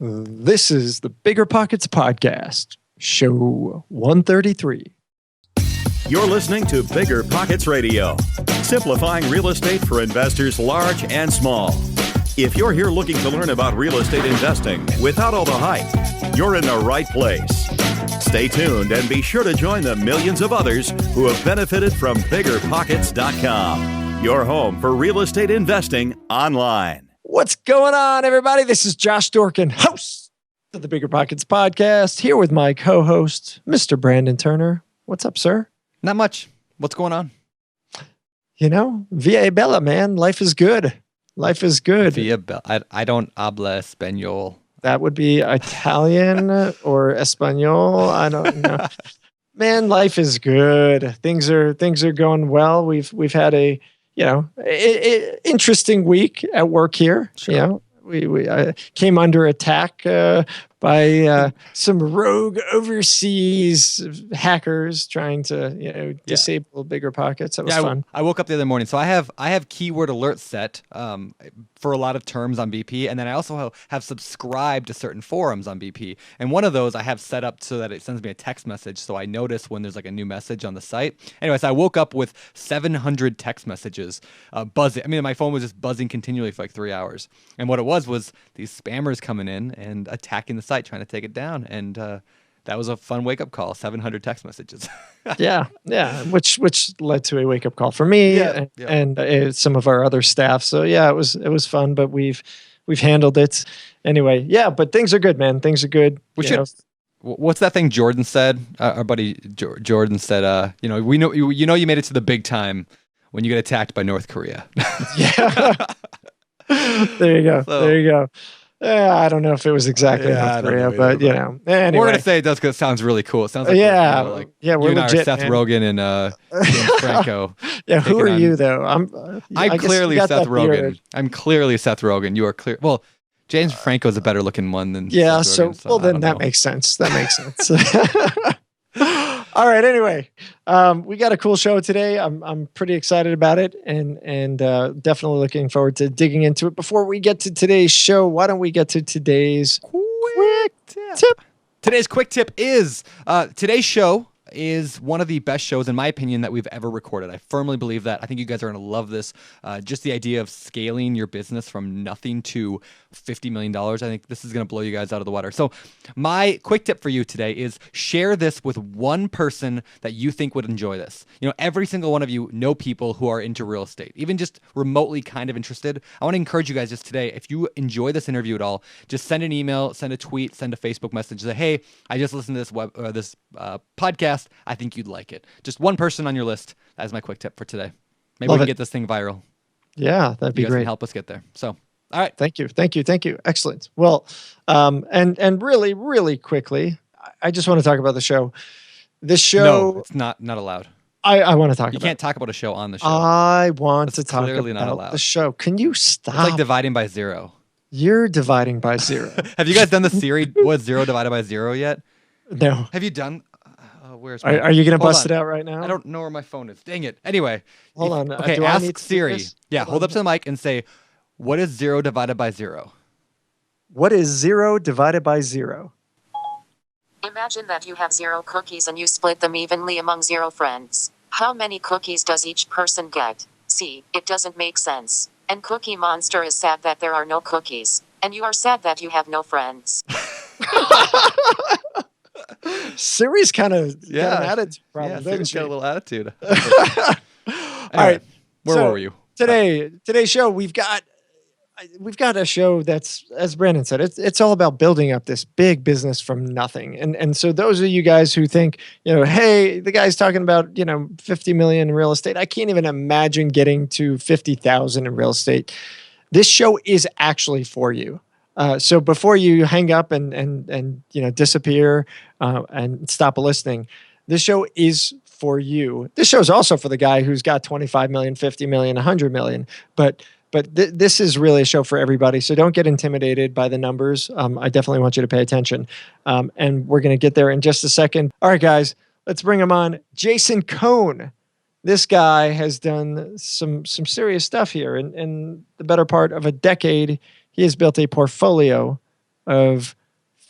This is the BiggerPockets Podcast, show 133. You're listening to BiggerPockets Radio, simplifying real estate for investors large and small. If you're here looking to learn about real estate investing without all the hype, you're in the right place. Stay tuned and be sure to join the millions of others who have benefited from BiggerPockets.com, your home for real estate investing online. What's going on, everybody? This is Josh Dorkin, host of the BiggerPockets Podcast, here with my co-host, Mr. Brandon Turner. What's up, sir? Not much. What's going on? You know, Via Bella, man. Life is good. Life is good. Via Bella. I don't habla español. That would be Italian or Espanol. I don't know. Man, life is good. Things are going well. We've had a interesting week at work here. Sure. You know, we came under attack by some rogue overseas hackers trying to disable BiggerPockets. That was fun. I woke up the other morning, so I have keyword alerts set for a lot of terms on BP, and then I also have subscribed to certain forums on BP. And one of those I have set up so that it sends me a text message, so I notice when there's like a new message on the site. Anyways, I woke up with 700 text messages buzzing. I mean, my phone was just buzzing continually for like 3 hours. And what it was these spammers coming in and attacking the site, trying to take it down. And that was a fun wake-up call. 700 text messages. yeah, which led to a wake-up call for me and some of our other staff. So yeah, it was fun, but we've handled it anyway. Yeah, but things are good, man. Things are good. What's that thing Jordan said? Our buddy Jordan said, we know you made it to the big time when you get attacked by North Korea. Yeah. There you go. I don't know if it was exactly North Korea, but Anyway. We're gonna say it does because it sounds really cool. It sounds like we're legit. Seth Rogen and James Franco. Yeah, who are you though? I'm clearly Seth Rogen. I'm clearly Seth Rogen. You are clear. Well, James Franco is a better looking one than Seth Rogen, so then that makes sense. That makes sense. All right. Anyway, we got a cool show today. I'm pretty excited about it, and definitely looking forward to digging into it. Before we get to today's show, why don't we get to today's quick tip? Today's quick tip is today's show is one of the best shows, in my opinion, that we've ever recorded. I firmly believe that. I think you guys are going to love this. Just the idea of scaling your business from nothing to $50 million. I think this is going to blow you guys out of the water. So my quick tip for you today is share this with one person that you think would enjoy this. You know, every single one of you know people who are into real estate, even just remotely kind of interested. I want to encourage you guys just today, if you enjoy this interview at all, just send an email, send a tweet, send a Facebook message. Say, hey, I just listened to this podcast. I think you'd like it. Just one person on your list. That's my quick tip for today. Maybe we can get this thing viral. Yeah, that'd be great. You guys great. can help us get there. So, all right. Thank you. Excellent. Well, and really, really quickly, I just want to talk about the show. This show. No, it's not allowed. I want to talk about it. You can't talk about a show on the show. I want to talk clearly not about allowed. the show. Can you stop? It's like dividing by zero. You're dividing by zero. Have you guys done the series, what's zero divided by zero yet? No. Have you done? Where's are you going to bust it out right now? I don't know where my phone is. Dang it. Anyway. Hold on. Okay, ask Siri. Yeah, hold up to the mic and say, what is 0 divided by 0? What is 0 divided by 0? Imagine that you have 0 cookies and you split them evenly among 0 friends. How many cookies does each person get? See, it doesn't make sense. And Cookie Monster is sad that there are no cookies. And you are sad that you have no friends. Siri's kind of got an attitude problem. Yeah, Siri's got a little attitude. All right. Where were you? Today's show, we've got a show that's, as Brandon said, it's all about building up this big business from nothing. And so those of you guys who think, hey, the guy's talking about, 50 million in real estate. I can't even imagine getting to 50,000 in real estate. This show is actually for you. So before you hang up and disappear and stop listening, this show is for you. This show is also for the guy who's got 25 million, 50 million, 100 million. But this is really a show for everybody. So don't get intimidated by the numbers. I definitely want you to pay attention. And we're going to get there in just a second. All right, guys, let's bring him on. Jason Cohen. This guy has done some serious stuff here. In the better part of a decade, he has built a portfolio of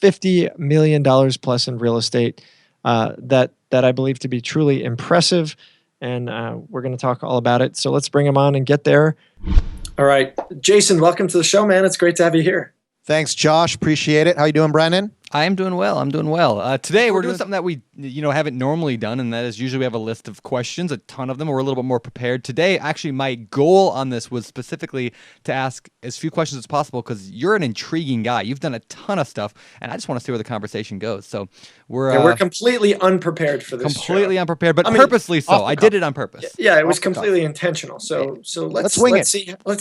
$50 million plus in real estate that I believe to be truly impressive. And we're going to talk all about it. So let's bring him on and get there. All right. Jason, welcome to the show, man. It's great to have you here. Thanks, Josh. Appreciate it. How you doing, Brandon? I am doing well. Today we're doing something that we haven't normally done, and that is usually we have a list of questions, a ton of them. We're a little bit more prepared. Today, actually, my goal on this was specifically to ask as few questions as possible because you're an intriguing guy. You've done a ton of stuff, and I just want to see where the conversation goes. So we're completely unprepared for this. Completely unprepared, but purposely so. I did it on purpose. Yeah, it was completely intentional. So let's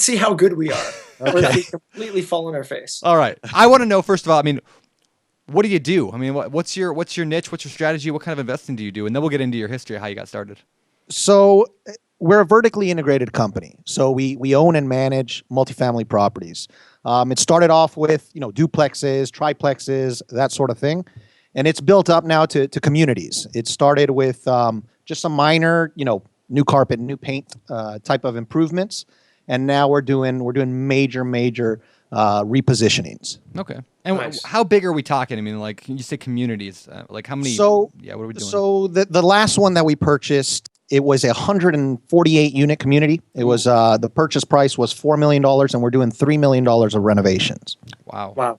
see how good we are. Okay. Or if we completely fall on our face. All right. I want to know first of all. What do you do? What's your niche? What's your strategy? What kind of investing do you do? And then we'll get into your history of how you got started. So we're a vertically integrated company. So we own and manage multifamily properties. It started off with duplexes, triplexes, that sort of thing, and it's built up now to communities. It started with just some minor new carpet, new paint type of improvements, and now we're doing major repositionings. Okay. And nice. How big are we talking? You say communities. How many? So, what are we doing? So the last one that we purchased, it was a 148 unit community. It was the purchase price was $4 million, and we're doing $3 million of renovations. Wow.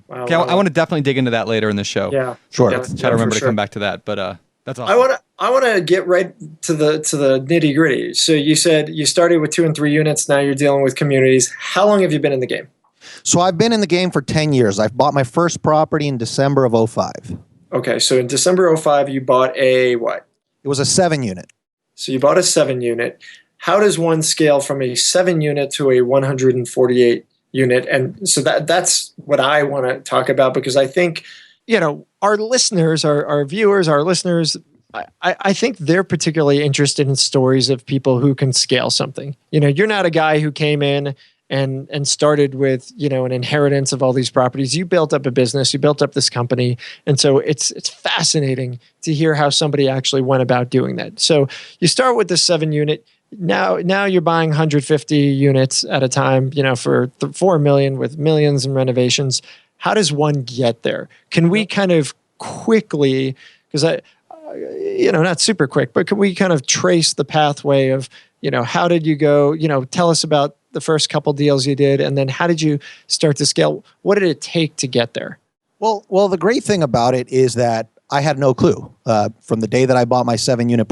Okay, I want to definitely dig into that later in the show. Yeah, sure. Let's try to remember to come back to that. But that's awesome. I want to get right to the nitty gritty. So you said you started with 2 and 3 units. Now you're dealing with communities. How long have you been in the game? So I've been in the game for 10 years. I bought my first property in December of 2005. Okay, so in December 2005, you bought a what? It was a 7 unit. So you bought a 7 unit. How does one scale from a 7 unit to a 148 unit? And so that's what I want to talk about, because I think, our listeners, our viewers, our listeners, I think they're particularly interested in stories of people who can scale something. You're not a guy who came in and started with, an inheritance of all these properties. You built up a business, you built up this company. And so it's fascinating to hear how somebody actually went about doing that. So you start with the 7 unit. Now you're buying 150 units at a time, for $4 million with millions in renovations. How does one get there? Can we kind of quickly, because not super quick, but can we kind of trace the pathway of, how did you go, tell us about the first couple deals you did, and then how did you start to scale? What did it take to get there? Well, the great thing about it is that I had no clue from the day that I bought my 7 unit if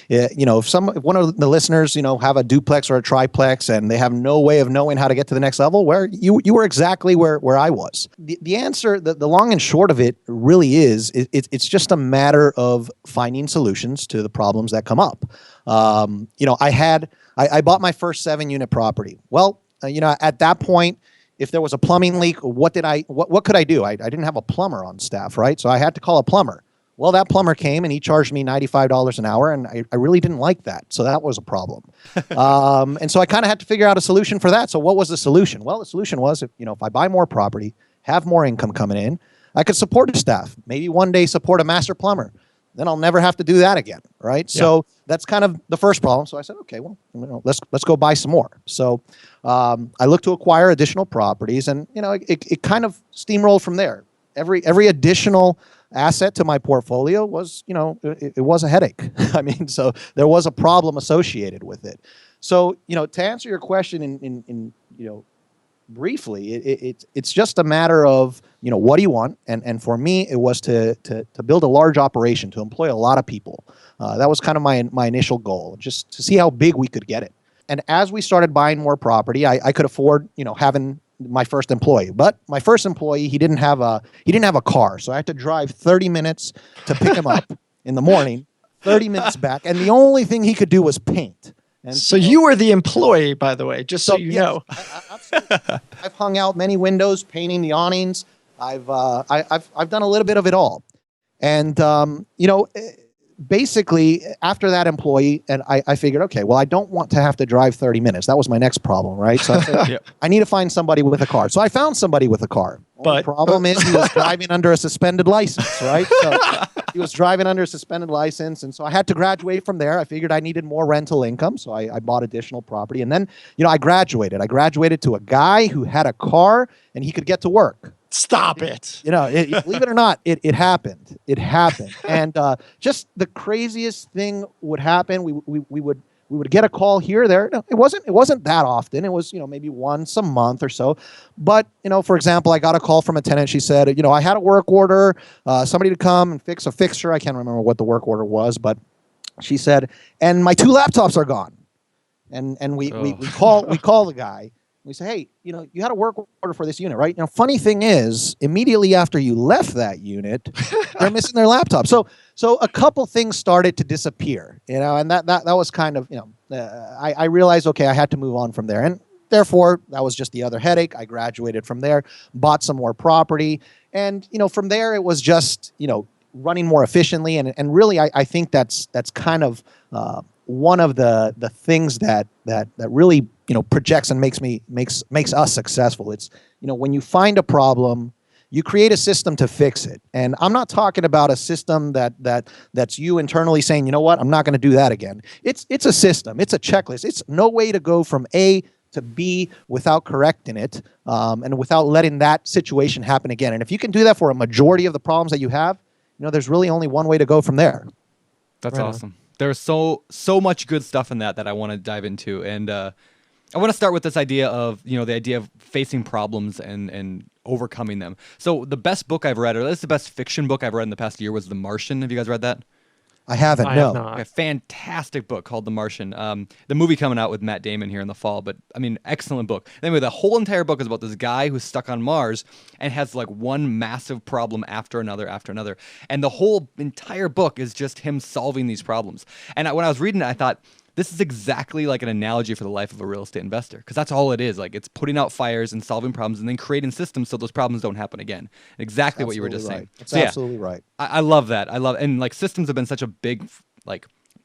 if one of the listeners, have a duplex or a triplex and they have no way of knowing how to get to the next level, where you were exactly where I was. The answer, the long and short of it really is, it's just a matter of finding solutions to the problems that come up. I bought my first 7 unit property. Well, at that point, if there was a plumbing leak, what could I do? I didn't have a plumber on staff, right? So I had to call a plumber. Well, that plumber came and he charged me $95 an hour, and I really didn't like that. So that was a problem. And so I kind of had to figure out a solution for that. So what was the solution? Well, the solution was if I buy more property, have more income coming in, I could support the staff. Maybe one day support a master plumber. Then I'll never have to do that again, right? Yeah. So that's kind of the first problem. So I said, okay, well, let's go buy some more. So I looked to acquire additional properties, and it kind of steamrolled from there. Every additional asset to my portfolio was, it was a headache. So there was a problem associated with it. So to answer your question in briefly, it's just a matter of what do you want, and for me it was to build a large operation, to employ a lot of people. That was kind of my initial goal, just to see how big we could get it. And as we started buying more property, I could afford having my first employee. But my first employee, he didn't have a car, so I had to drive 30 minutes to pick him up in the morning, 30 minutes back, and the only thing he could do was paint. And so you were the employee, by the way, just so you know. Absolutely. I've hung out many windows, painting the awnings. I've done a little bit of it all, and basically after that employee, and I figured, okay, well, I don't want to have to drive 30 minutes. That was my next problem, right? So I said, I need to find somebody with a car. So I found somebody with a car. But the problem is he was driving under a suspended license, right? So he was driving under a suspended license, and so I had to graduate from there. I figured I needed more rental income, so I bought additional property. And then, I graduated. I graduated to a guy who had a car, and he could get to work. Stop it. Believe it or not, it happened. It happened. And just the craziest thing would happen. We would get a call here or there. No, it wasn't that often. It was, maybe once a month or so. But, for example, I got a call from a tenant. She said, I had a work order, somebody to come and fix a fixture. I can't remember what the work order was, but she said, and my 2 laptops are gone. And we call the guy. We say, hey, you had a work order for this unit, right? Funny thing is, immediately after you left that unit, they're missing their laptop. So a couple things started to disappear, and that was kind of, I realized, okay, I had to move on from there. And therefore, that was just the other headache. I graduated from there, bought some more property. And, from there, it was just, running more efficiently. And really, I think that's kind of one of the things that really projects and makes us successful. It's when you find a problem, you create a system to fix it. And I'm not talking about a system that's you internally saying, you know what, I'm not going to do that again. It's a system. It's a checklist. It's no way to go from A to B without correcting it, and without letting that situation happen again. And if you can do that for a majority of the problems that you have, there's really only one way to go from there. That's awesome. There's so much good stuff in that I want to dive into. And I want to start with this idea of, the idea of facing problems and overcoming them. So the best book I've read, or this is the best fiction book I've read in the past year, was The Martian. Have you guys read that? I haven't, I no. have not. A fantastic book called The Martian. The movie coming out with Matt Damon here in the fall, but excellent book. Anyway, the whole entire book is about this guy who's stuck on Mars and has like one massive problem after another. And the whole entire book is just him solving these problems. And when I was reading it, I thought, this is exactly like an analogy for the life of a real estate investor, because that's all it is. Like, it's putting out fires and solving problems and then creating systems so those problems don't happen again. Exactly what you were just saying. That's absolutely right. I love that. And like systems have been such a big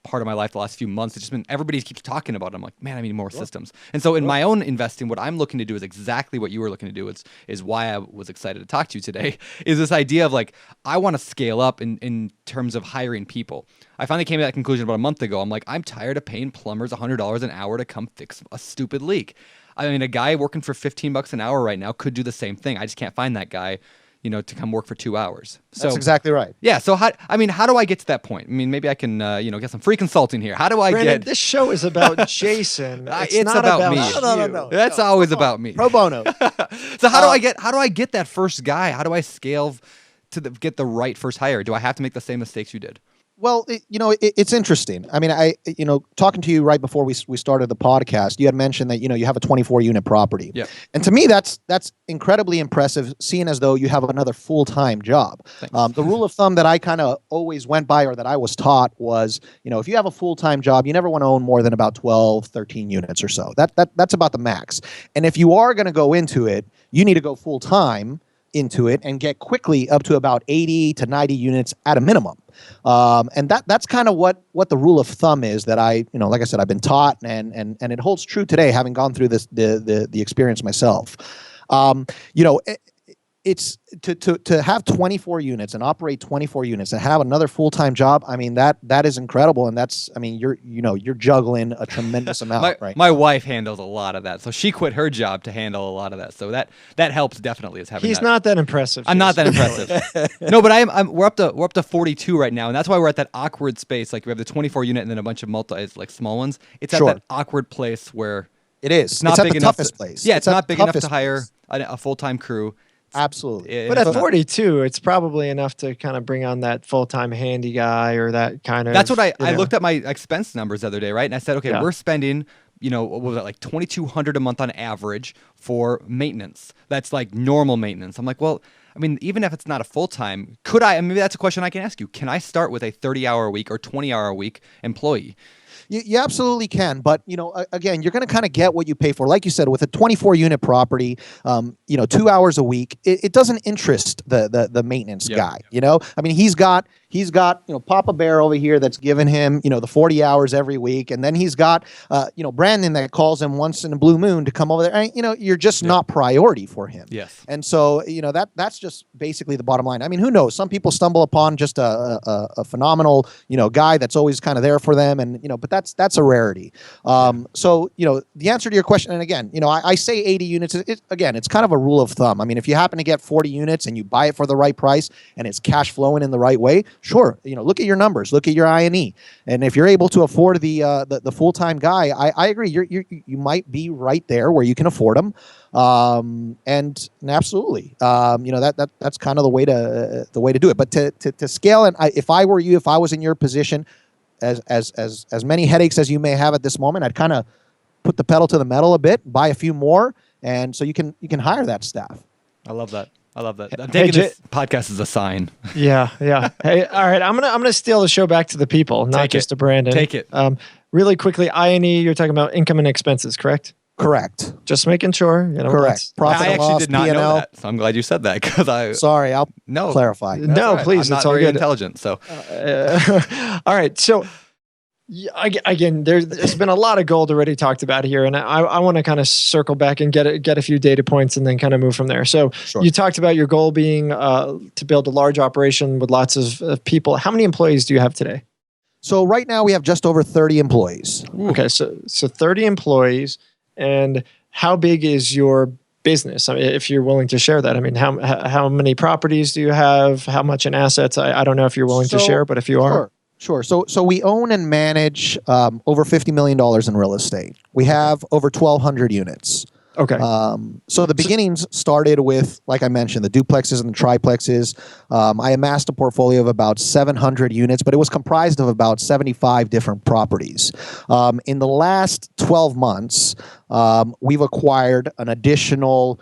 part of my life the last few months. It's just been, everybody keeps talking about it. I'm like, man, I need more systems. And so in my own investing, what I'm looking to do is exactly what you were looking to do. Is why I was excited to talk to you today, is this idea of like, I want to scale up in terms of hiring people. I finally came to that conclusion about a month ago. I'm like, I'm tired of paying plumbers $100 an hour to come fix a stupid leak. A guy working for $15 an hour right now could do the same thing. I just can't find that guy, to come work for 2 hours. So that's exactly right. Yeah. So how do I get to that point? Maybe I can, get some free consulting here. How do I Brandon, get? This show is about Jason. It's not about me. No. That's always about me. Pro bono. So how do I get that first guy? How do I scale to get the right first hire? Do I have to make the same mistakes you did? Well, it's interesting. Talking to you right before we started the podcast, you had mentioned that, you have a 24-unit property. Yep. And to me, that's incredibly impressive, seeing as though you have another full-time job. The rule of thumb that I kind of always went by, or that I was taught, was, if you have a full-time job, you never want to own more than about 12, 13 units or so. That's about the max. And if you are going to go into it, you need to go full-time into it and get quickly up to about 80 to 90 units at a minimum. And that's kind of what the rule of thumb is that like I said, I've been taught, and it holds true today, having gone through the experience myself. It's to have 24 units and operate 24 units and have another full-time job. That is incredible. And that's, you're juggling a tremendous amount, right? My wife handles a lot of that. So she quit her job to handle a lot of that. So that helps definitely, is having He's not that impressive. I'm not that impressive. No, but we're up to 42 right now. And that's why we're at that awkward space. Like, we have the 24 unit and then a bunch of small ones. It's at that awkward place where it is. It's not big the enough toughest place. Yeah, it's not big enough to hire place. a full-time crew. Absolutely. But at 42, it's probably enough to kind of bring on that full-time handy guy, or that kind of... That's what I looked at my expense numbers the other day, right? And I said, okay, we're spending, what was it, like $2,200 a month on average for maintenance. That's like normal maintenance. I'm like, well, even if it's not a full-time, could I, and maybe that's a question I can ask you, can I start with a 30-hour a week or 20-hour a week employee? You absolutely can, but again, you're going to kind of get what you pay for. Like you said, with a 24-unit property, 2 hours a week, it doesn't interest the maintenance guy. He's got Papa Bear over here that's giving him the 40 hours every week, and then he's got Brandon that calls him once in a blue moon to come over there. And, you're just not priority for him. Yes. And so that's just basically the bottom line. Who knows? Some people stumble upon just a phenomenal guy that's always kind of there for them, and but that's a rarity. So, the answer to your question, and again, I say 80 units. Again, it's kind of a rule of thumb. I mean, if you happen to get 40 units and you buy it for the right price and it's cash flowing in the right way, sure. Look at your numbers, look at your I&E, and if you're able to afford the full-time guy, I agree. You might be right there where you can afford them. And absolutely, that's kind of the way to do it. But to scale, and if I were you, if I was in your position, as many headaches as you may have at this moment, I'd kind of put the pedal to the metal a bit, buy a few more, and so you can hire that staff. I love that. I'm taking this podcast as a sign. Yeah. Hey, all right. I'm gonna steal the show back to the people, not just to Brandon. Take it. Really quickly, I&E. You're talking about income and expenses, correct? Correct. Just making sure. Correct. Profit I and actually loss, did not P&L. know that, so I'm glad you said that because Sorry, I'll clarify. No, all right. please. I'm It's not all very good. intelligent. So, all right. So, again, there's been a lot of gold already talked about here, and I want to kind of circle back and get a few data points, and then kind of move from there. So, You talked about your goal being to build a large operation with lots of people. How many employees do you have today? So right now we have just over 30 employees. Okay, so 30 employees, and how big is your business? I mean, if you're willing to share that. I mean, how many properties do you have? How much in assets? I don't know if you're willing to share, but if you are. Sure. So we own and manage over $50 million in real estate. We have over 1,200 units. Okay. So the beginnings started with, like I mentioned, the duplexes and the triplexes. I amassed a portfolio of about 700 units, but it was comprised of about 75 different properties. In the last 12 months, we've acquired an additional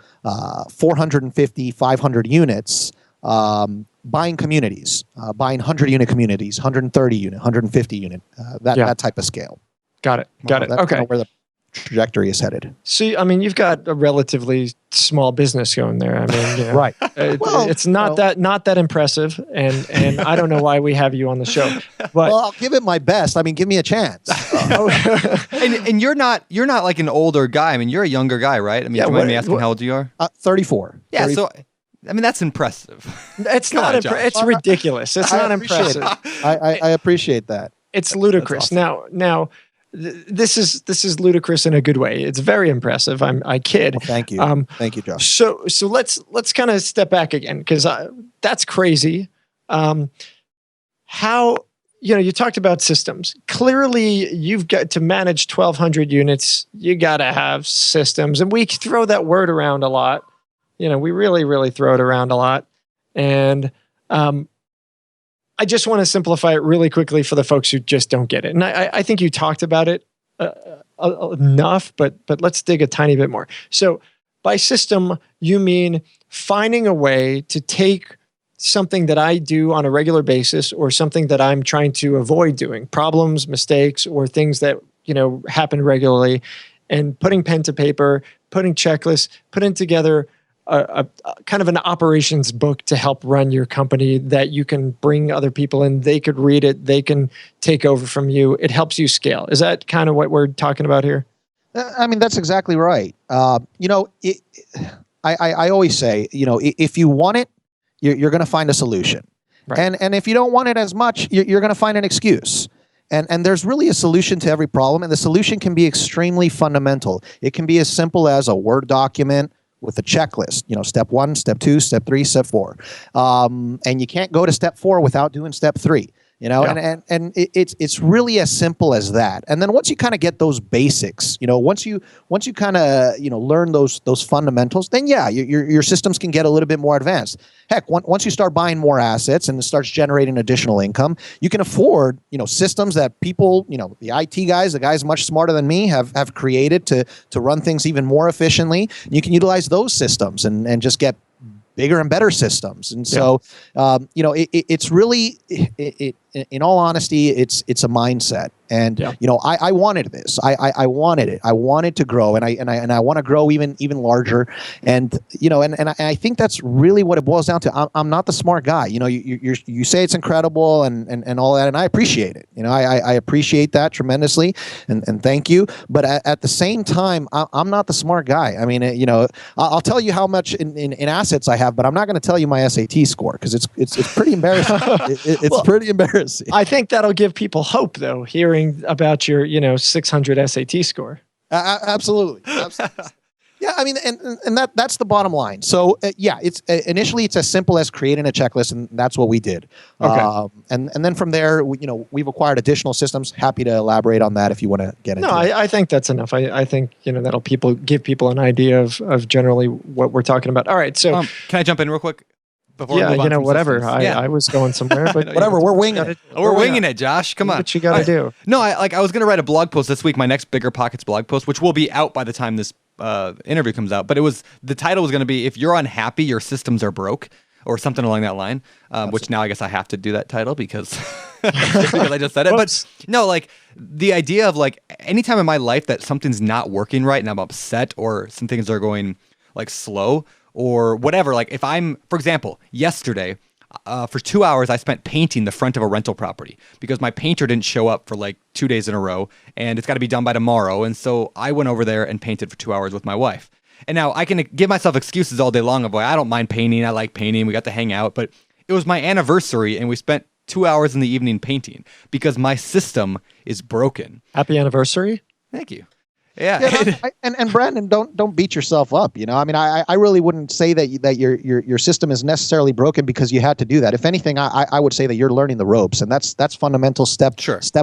450, 500 units, buying communities, buying 100-unit communities, 130-unit, 150-unit, that type of scale. Got it. That's Okay. kind of where the trajectory is headed. So, I mean, you've got a relatively small business going there. I mean, Right. It's not that impressive, and I don't know why we have you on the show. But Well, I'll give it my best. I mean, give me a chance. and you're not like an older guy. I mean, you're a younger guy, right? I mean, do you mind me asking how old you are? 34. Yeah. 30 So, I mean, that's impressive. it's Come not. on, Josh. It's ridiculous. It's not impressive. I appreciate that. It's ludicrous. That's Now, this is ludicrous in a good way. It's very impressive. I kid. Well, thank you. Thank you, Josh. So let's kind of step back again, because that's crazy. How you talked about systems. Clearly, you've got to manage 1,200 units. You got to have systems, and we throw that word around a lot. We really, really throw it around a lot, and I just want to simplify it really quickly for the folks who just don't get it. And I think you talked about it enough, but let's dig a tiny bit more. So by system, you mean finding a way to take something that I do on a regular basis, or something that I'm trying to avoid doing, problems, mistakes, or things that happen regularly, and putting pen to paper, putting checklists, putting together a kind of an operations book to help run your company, that you can bring other people in, they could read it, they can take over from you. It helps you scale. Is that kind of what we're talking about here? I mean, that's exactly right. I always say, if you want it, you're going to find a solution. Right. And if you don't want it as much, you're going to find an excuse. And there's really a solution to every problem, and the solution can be extremely fundamental. It can be as simple as a Word document with a checklist, step 1, step 2, step 3, step 4. And you can't go to step 4 without doing step 3. And it's really as simple as that. And then once you kind of get those basics, once you kind of learn those fundamentals, then your systems can get a little bit more advanced. Heck, once you start buying more assets and it starts generating additional income, you can afford systems that people, the IT guys, the guys much smarter than me, have created to run things even more efficiently. And you can utilize those systems and just get bigger and better systems. And so, it's really, in all honesty, it's a mindset. And I wanted this. I wanted it. I wanted to grow, and I want to grow even larger. And I think that's really what it boils down to. I'm not the smart guy. You say it's incredible and all that, and I appreciate it. I appreciate that tremendously, and thank you. But at the same time, I'm not the smart guy. I mean, I'll tell you how much in assets I have, but I'm not going to tell you my SAT score, because it's pretty embarrassing. It's pretty embarrassing. I think that'll give people hope, though, hearing worrying about your, 600 SAT score. Absolutely. Yeah, I mean, and that's the bottom line. So it's initially it's as simple as creating a checklist, and that's what we did. Okay. And then from there, we've acquired additional systems. Happy to elaborate on that if you want to get into. No, it. I think that's enough. I think that'll give people an idea of generally what we're talking about. All right, so can I jump in real quick? Before we yeah, move on from whatever. systems? I was going somewhere, but Whatever, we're winging it. We're winging it, Josh. Come on. What you got to do? No, I was going to write a blog post this week, my next BiggerPockets blog post, which will be out by the time this interview comes out. But the title was going to be, if you're unhappy, your systems are broke, or something along that line, which now I guess I have to do that title because I just said it. But no, like the idea of like anytime in my life that something's not working right and I'm upset or some things are going like slow or whatever, like if I'm, for example, yesterday, for 2 hours, I spent painting the front of a rental property because my painter didn't show up for like 2 days in a row and it's got to be done by tomorrow. And so I went over there and painted for 2 hours with my wife. And now I can give myself excuses all day long of why I don't mind painting. I like painting. We got to hang out, but it was my anniversary and we spent 2 hours in the evening painting because my system is broken. Happy anniversary. Thank you. Yeah, and Brandon, don't beat yourself up. I mean, I really wouldn't say that your system is necessarily broken because you had to do that. If anything, I would say that you're learning the ropes, and that's fundamental step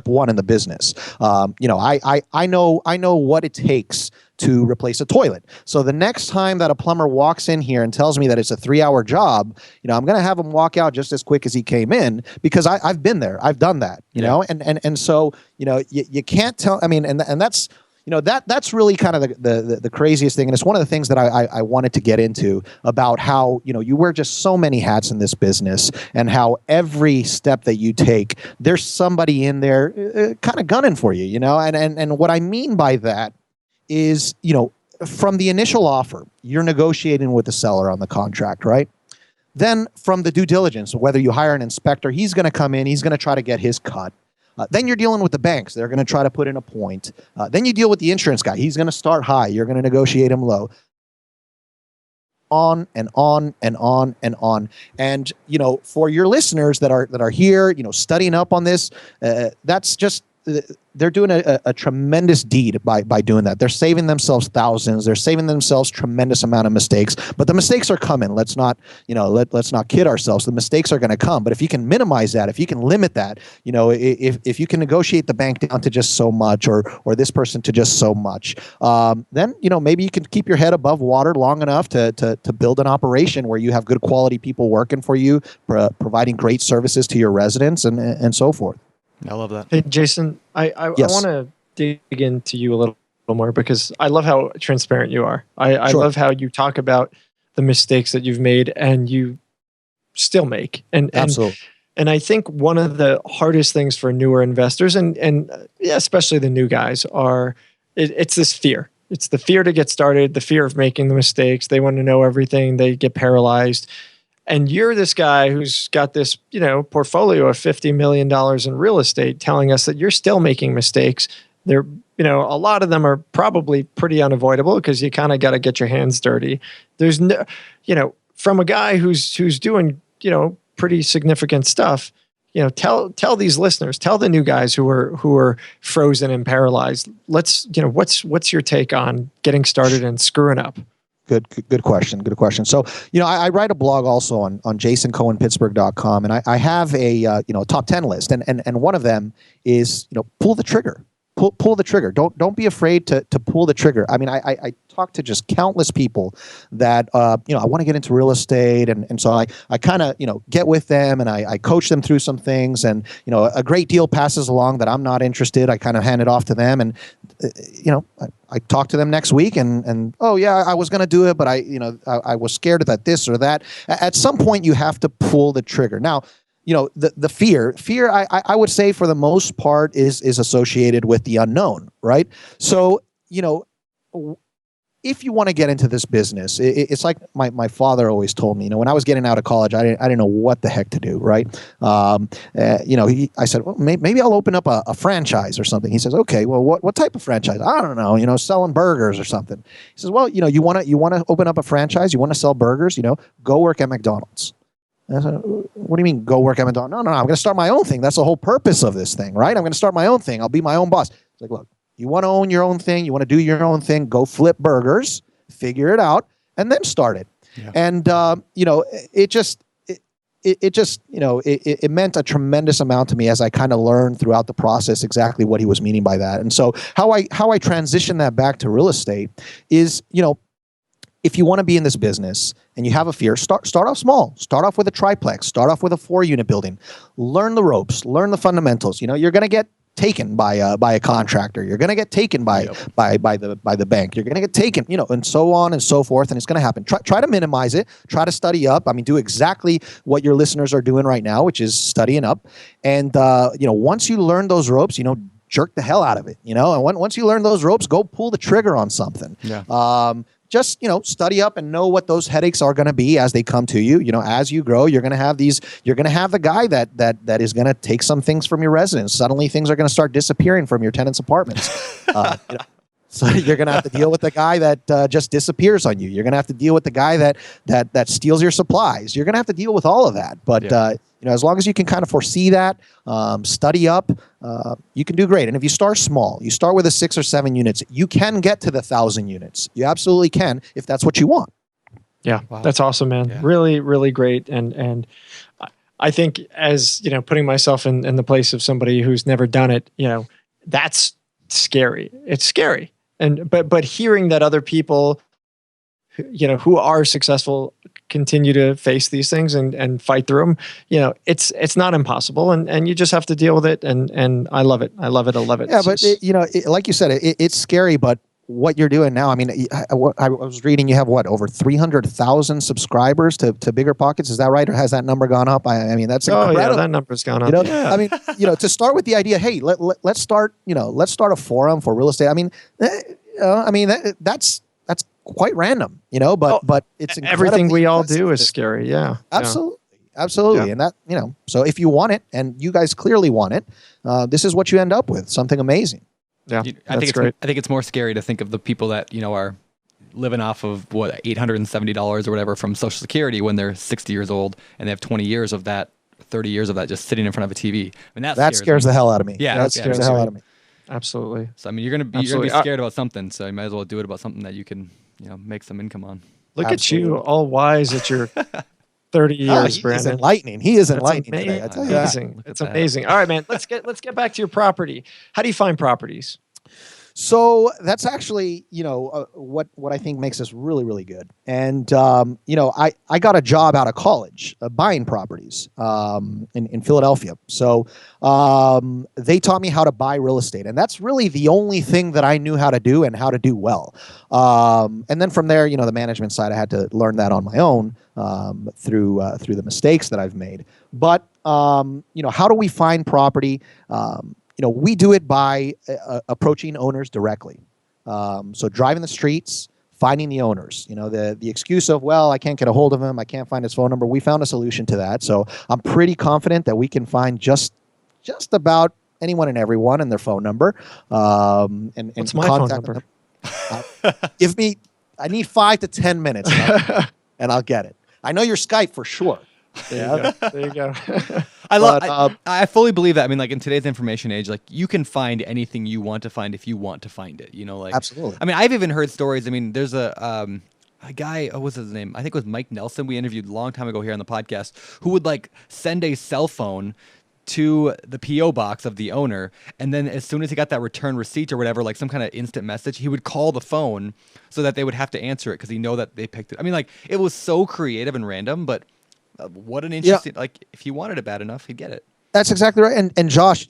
one in the business. I know what it takes to replace a toilet. So the next time that a plumber walks in here and tells me that it's a 3-hour job, I'm going to have him walk out just as quick as he came in because I've been there, I've done that. You know, and so you can't tell. I mean, and that's. That's really kind of the craziest thing. And it's one of the things that I wanted to get into about how, you wear just so many hats in this business and how every step that you take, there's somebody in there kind of gunning for you, and what I mean by that is, from the initial offer, you're negotiating with the seller on the contract, right? Then from the due diligence, whether you hire an inspector, he's going to come in, he's going to try to get his cut. Then you're dealing with the banks. They're going to try to put in a point. Then you deal with the insurance guy. He's going to start high. You're going to negotiate him low. On and on and on and on. And, for your listeners that are here, studying up on this, that's just, they're doing a tremendous deed by doing that. They're saving themselves thousands. They're saving themselves tremendous amount of mistakes. But the mistakes are coming. Let's not kid ourselves. The mistakes are going to come. But if you can minimize that, if you can limit that, if you can negotiate the bank down to just so much, or this person to just so much, then maybe you can keep your head above water long enough to build an operation where you have good quality people working for you, providing great services to your residents, and so forth. I love that. Hey, Jason, I want to dig into you a little more because I love how transparent you are. I love how you talk about the mistakes that you've made and you still make. Absolutely. And I think one of the hardest things for newer investors and especially the new guys it's this fear. It's the fear to get started, the fear of making the mistakes. They want to know everything. They get paralyzed. And you're this guy who's got this, portfolio of $50 million in real estate telling us that you're still making mistakes. They're, a lot of them are probably pretty unavoidable because you kind of got to get your hands dirty. There's no, from a guy who's doing, pretty significant stuff, tell these listeners, tell the new guys who are frozen and paralyzed. Let's, what's your take on getting started and screwing up? Good question. Good question. So, I write a blog also on jasoncohenpittsburgh.com, and I have a top 10 list, and one of them is pull the trigger. Pull the trigger. Don't be afraid to pull the trigger. I mean, I talk to just countless people that I want to get into real estate, and so I kind of get with them and I coach them through some things, and a great deal passes along that I'm not interested. I kind of hand it off to them, and I talk to them next week, and oh yeah, I was going to do it, but I was scared that this or that. At some point, you have to pull the trigger. Now, the fear, I would say for the most part is associated with the unknown, right? So, if you want to get into this business, it's like my father always told me, when I was getting out of college, I didn't know what the heck to do, right? I said, well, maybe I'll open up a franchise or something. He says, okay, well, what type of franchise? I don't know, selling burgers or something. He says, well, you want to open up a franchise, you want to sell burgers, go work at McDonald's. And I said, what do you mean go work at McDonald's? No, I'm going to start my own thing. That's the whole purpose of this thing, right? I'm going to start my own thing. I'll be my own boss. It's like, look, you want to own your own thing, you want to do your own thing, go flip burgers, figure it out, and then start it. Yeah. And, it meant a tremendous amount to me as I kind of learned throughout the process exactly what he was meaning by that. And so how I transition that back to real estate is, if you want to be in this business and you have a fear, start off small. Start off with a triplex. Start off with a 4-unit building. Learn the ropes. Learn the fundamentals. You're going to get taken by a contractor. You're going to get taken by the bank. You're going to get taken, and so on and so forth. And it's going to happen. Try to minimize it. Try to study up. I mean, do exactly what your listeners are doing right now, which is studying up. And once you learn those ropes, jerk the hell out of it. And once you learn those ropes, go pull the trigger on something. Yeah. Just, study up and know what those headaches are going to be as they come to you. As you grow, you're going to have the guy that is going to take some things from your residence. Suddenly things are going to start disappearing from your tenants' apartments. So you're going to have to deal with the guy that just disappears on you. You're going to have to deal with the guy that steals your supplies. You're going to have to deal with all of that. But, as long as you can kind of foresee that, study up, you can do great. And if you start small, you start with a 6 or 7 units, you can get to the 1,000 units. You absolutely can if that's what you want. Yeah, wow. That's awesome, man. Yeah. Really, really great. And I think as, putting myself in the place of somebody who's never done it, that's scary. It's scary. But hearing that other people, who are successful continue to face these things and fight through them, it's not impossible, and you just have to deal with it. And I love it. I love it. Yeah, but like you said, it's scary, but what you're doing now, I mean, I was reading you have over 300,000 subscribers to BiggerPockets. Is that right? Or has that number gone up? I mean, that's incredible. Oh, yeah, that number's gone up. I mean, to start with the idea, hey, let's start a forum for real estate. I mean, that's quite random, but it's everything we all do is scary. Yeah, absolutely. Yeah. And that, so if you want it, and you guys clearly want it, this is what you end up with, something amazing. Yeah, I think it's more scary to think of the people that are living off of $870 or whatever from Social Security when they're 60 years old and they have 20 years of that, 30 years of that just sitting in front of a TV. I mean, that scares the hell out of me. Yeah, that scares the hell out of me. Absolutely. So I mean, you're gonna be scared about something, so you might as well do it about something that you can make some income on. Look Absolutely. At you, all wise at your 30 years, Brandon. He is enlightening. He is enlightening today. I tell you amazing. It's amazing. All right, man. Let's get back to your property. How do you find properties? So that's actually, what I think makes us really, really good. And, I got a job out of college buying properties in Philadelphia. So they taught me how to buy real estate. And that's really the only thing that I knew how to do and how to do well. And then from there, the management side, I had to learn that on my own through the mistakes that I've made. But, how do we find property? We do it by approaching owners directly. So driving the streets, finding the owners. The excuse of, I can't get a hold of him, I can't find his phone number. We found a solution to that. So I'm pretty confident that we can find just about anyone and everyone and their phone number. And what's my phone number? I need 5 to 10 minutes and I'll get it. I know your Skype for sure. There you go. I fully believe that. I mean, like in today's information age, like you can find anything you want to find if you want to find it. Absolutely. I mean, I've even heard stories. I mean, there's a guy. What was his name? I think it was Mike Nelson. We interviewed a long time ago here on the podcast, who would send a cell phone to the PO box of the owner, and then as soon as he got that return receipt or whatever, some kind of instant message, he would call the phone so that they would have to answer it because he know that they picked it. I mean, it was so creative and random, but. What an interesting, if he wanted it bad enough, he'd get it. That's exactly right. And Josh,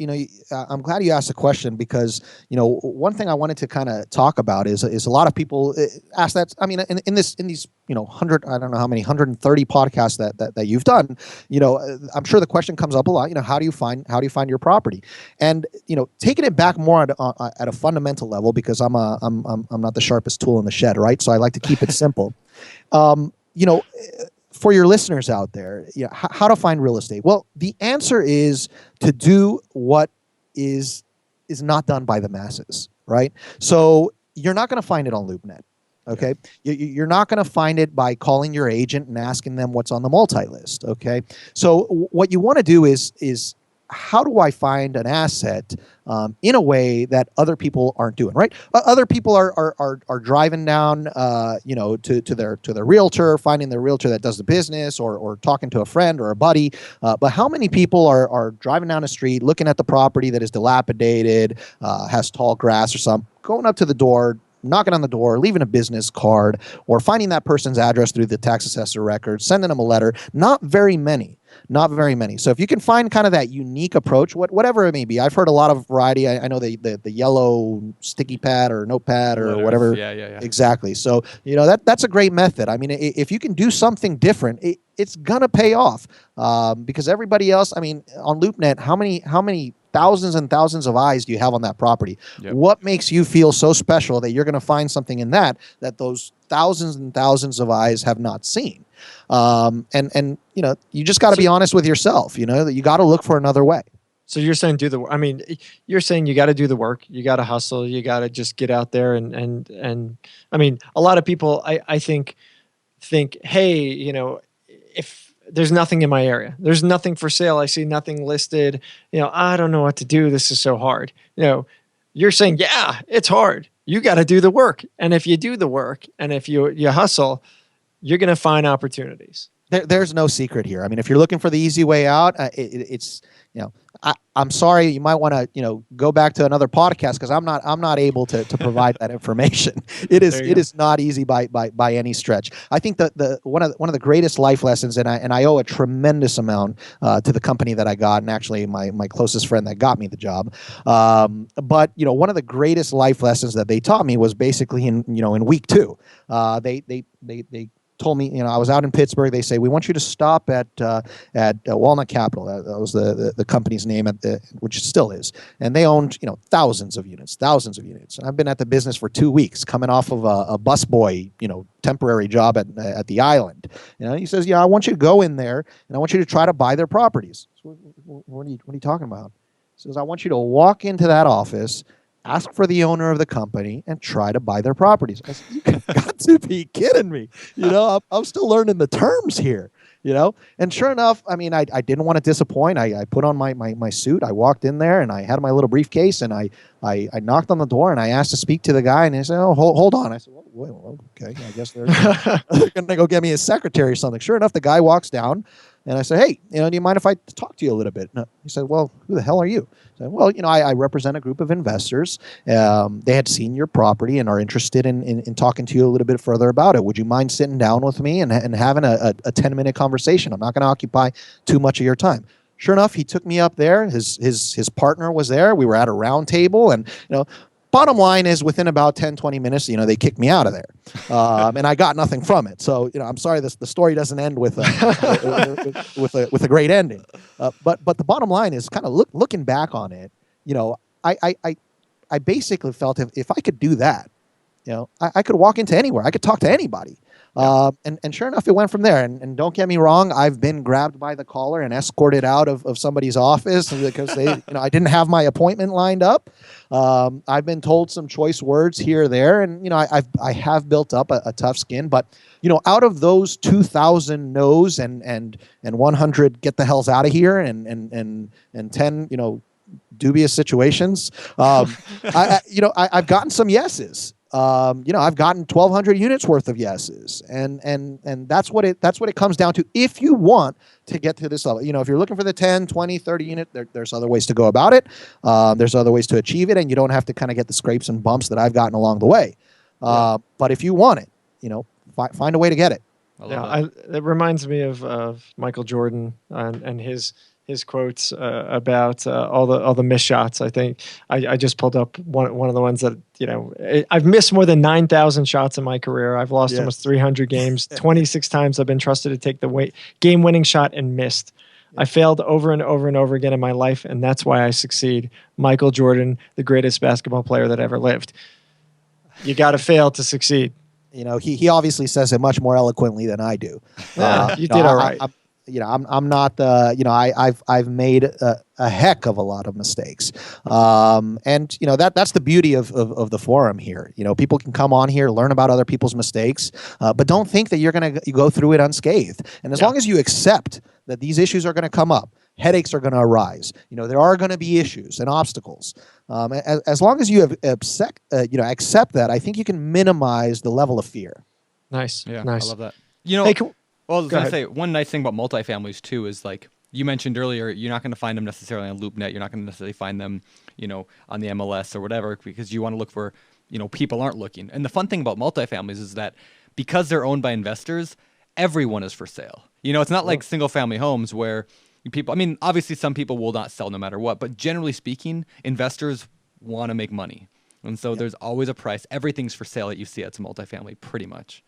I'm glad you asked the question because, one thing I wanted to kind of talk about is a lot of people ask that. I mean, in these, 100, I don't know how many, 130 podcasts that you've done, I'm sure the question comes up a lot, how do you find your property? And, taking it back more at a fundamental level, because I'm not the sharpest tool in the shed, right? So I like to keep it simple. For your listeners out there, how to find real estate? Well, the answer is to do what is not done by the masses, right? So you're not going to find it on LoopNet. Okay. You're not going to find it by calling your agent and asking them what's on the multi-list. Okay. So what you want to do is how do I find an asset in a way that other people aren't doing, right? Other people are driving down, to their realtor, finding their realtor that does the business, or talking to a friend or a buddy. But how many people are driving down the street, looking at the property that is dilapidated, has tall grass or something, going up to the door, knocking on the door, leaving a business card, or finding that person's address through the tax assessor records, sending them a letter? Not very many. Not very many. So if you can find kind of that unique approach, whatever it may be, I've heard a lot of variety. I know the yellow sticky pad or notepad or whatever. Yeah. Exactly. So that's a great method. I mean, if you can do something different, it's gonna pay off because everybody else. I mean, on LoopNet, how many thousands and thousands of eyes do you have on that property? Yep. What makes you feel so special that you're going to find something in that those thousands and thousands of eyes have not seen? And you just got to be honest with yourself. That you got to look for another way. So you're saying you're saying you got to do the work. You got to hustle. You got to just get out there and I mean, a lot of people I think, hey, if there's nothing in my area, there's nothing for sale, I see nothing listed, I don't know what to do. This is so hard. You're saying, yeah, it's hard. You got to do the work. And if you do the work and if you hustle, you're going to find opportunities. There's no secret here. I mean, if you're looking for the easy way out, it's I'm sorry, you might want to go back to another podcast because I'm not able to provide that information. It is not easy by any stretch. I think that one of the greatest life lessons, and I owe a tremendous amount to the company that I got, and actually my closest friend that got me the job. But one of the greatest life lessons that they taught me was basically in week 2. They told me, I was out in Pittsburgh. They say, we want you to stop at Walnut Capital. That was the company's name, which it still is. And they owned, thousands of units. And I've been at the business for 2 weeks, coming off of a busboy, temporary job at the island. He says, I want you to go in there and I want you to try to buy their properties. So what are you talking about? He says, I want you to walk into that office, ask for the owner of the company, and try to buy their properties. I said, you got to be kidding me. I'm still learning the terms here, And sure enough, I mean, I didn't want to disappoint. I put on my suit. I walked in there, and I had my little briefcase, and I knocked on the door, and I asked to speak to the guy, and he said, oh, hold on. I said, well, okay, I guess they're going to go get me a secretary or something. Sure enough, the guy walks down, and I said, hey, do you mind if I talk to you a little bit? No. He said, well, who the hell are you? I said, well, I represent a group of investors. They had seen your property and are interested in talking to you a little bit further about it. Would you mind sitting down with me and having a 10-minute conversation? I'm not going to occupy too much of your time. Sure enough, he took me up there. His partner was there. We were at a round table, and bottom line is, within about 10, 20 minutes, they kicked me out of there. And I got nothing from it. So, I'm sorry, the story doesn't end with a great ending. But the bottom line is, kind of looking back on it, I basically felt if I could do that, I could walk into anywhere. I could talk to anybody. And sure enough, it went from there. And don't get me wrong, I've been grabbed by the collar and escorted out of somebody's office because I didn't have my appointment lined up. I've been told some choice words here or there, and I have built up a tough skin. But out of those 2,000 no's and 100 get the hells out of here and 10 dubious situations, I've gotten some yeses. I've gotten 1,200 units worth of yeses, and that's what it comes down to. If you want to get to this level, if you're looking for the 10, 20, 30 unit, there's other ways to go about it. There's other ways to achieve it, and you don't have to kind of get the scrapes and bumps that I've gotten along the way. But if you want it, find a way to get it. It reminds me of Michael Jordan and his quotes about all the missed shots. I think I just pulled up one of the ones that I've missed more than 9,000 shots in my career. I've lost almost 300 games. 26 times I've been trusted to take the game-winning shot and missed. I failed over and over and over again in my life, and that's why I succeed. Michael Jordan, the greatest basketball player that ever lived. You got to fail to succeed. He obviously says it much more eloquently than I do. You did all right. I'm not the, I've made a heck of a lot of mistakes. And that's the beauty of the forum here. People can come on here, learn about other people's mistakes, but don't think that you're going to go through it unscathed. And as long as you accept that these issues are going to come up, headaches are going to arise. There are going to be issues and obstacles. As long as you accept that, I think you can minimize the level of fear. Nice. Yeah, nice. I love that. Hey, Well, I was Go going to ahead. say, one nice thing about multifamilies too is like you mentioned earlier, you're not going to find them necessarily on LoopNet. You're not going to necessarily find them, on the MLS or whatever, because you want to look for, people aren't looking. And the fun thing about multifamilies is that because they're owned by investors, everyone is for sale. It's not like single family homes where people, obviously some people will not sell no matter what, but generally speaking, investors want to make money. And so there's always a price. Everything's for sale that you see at a multifamily pretty much.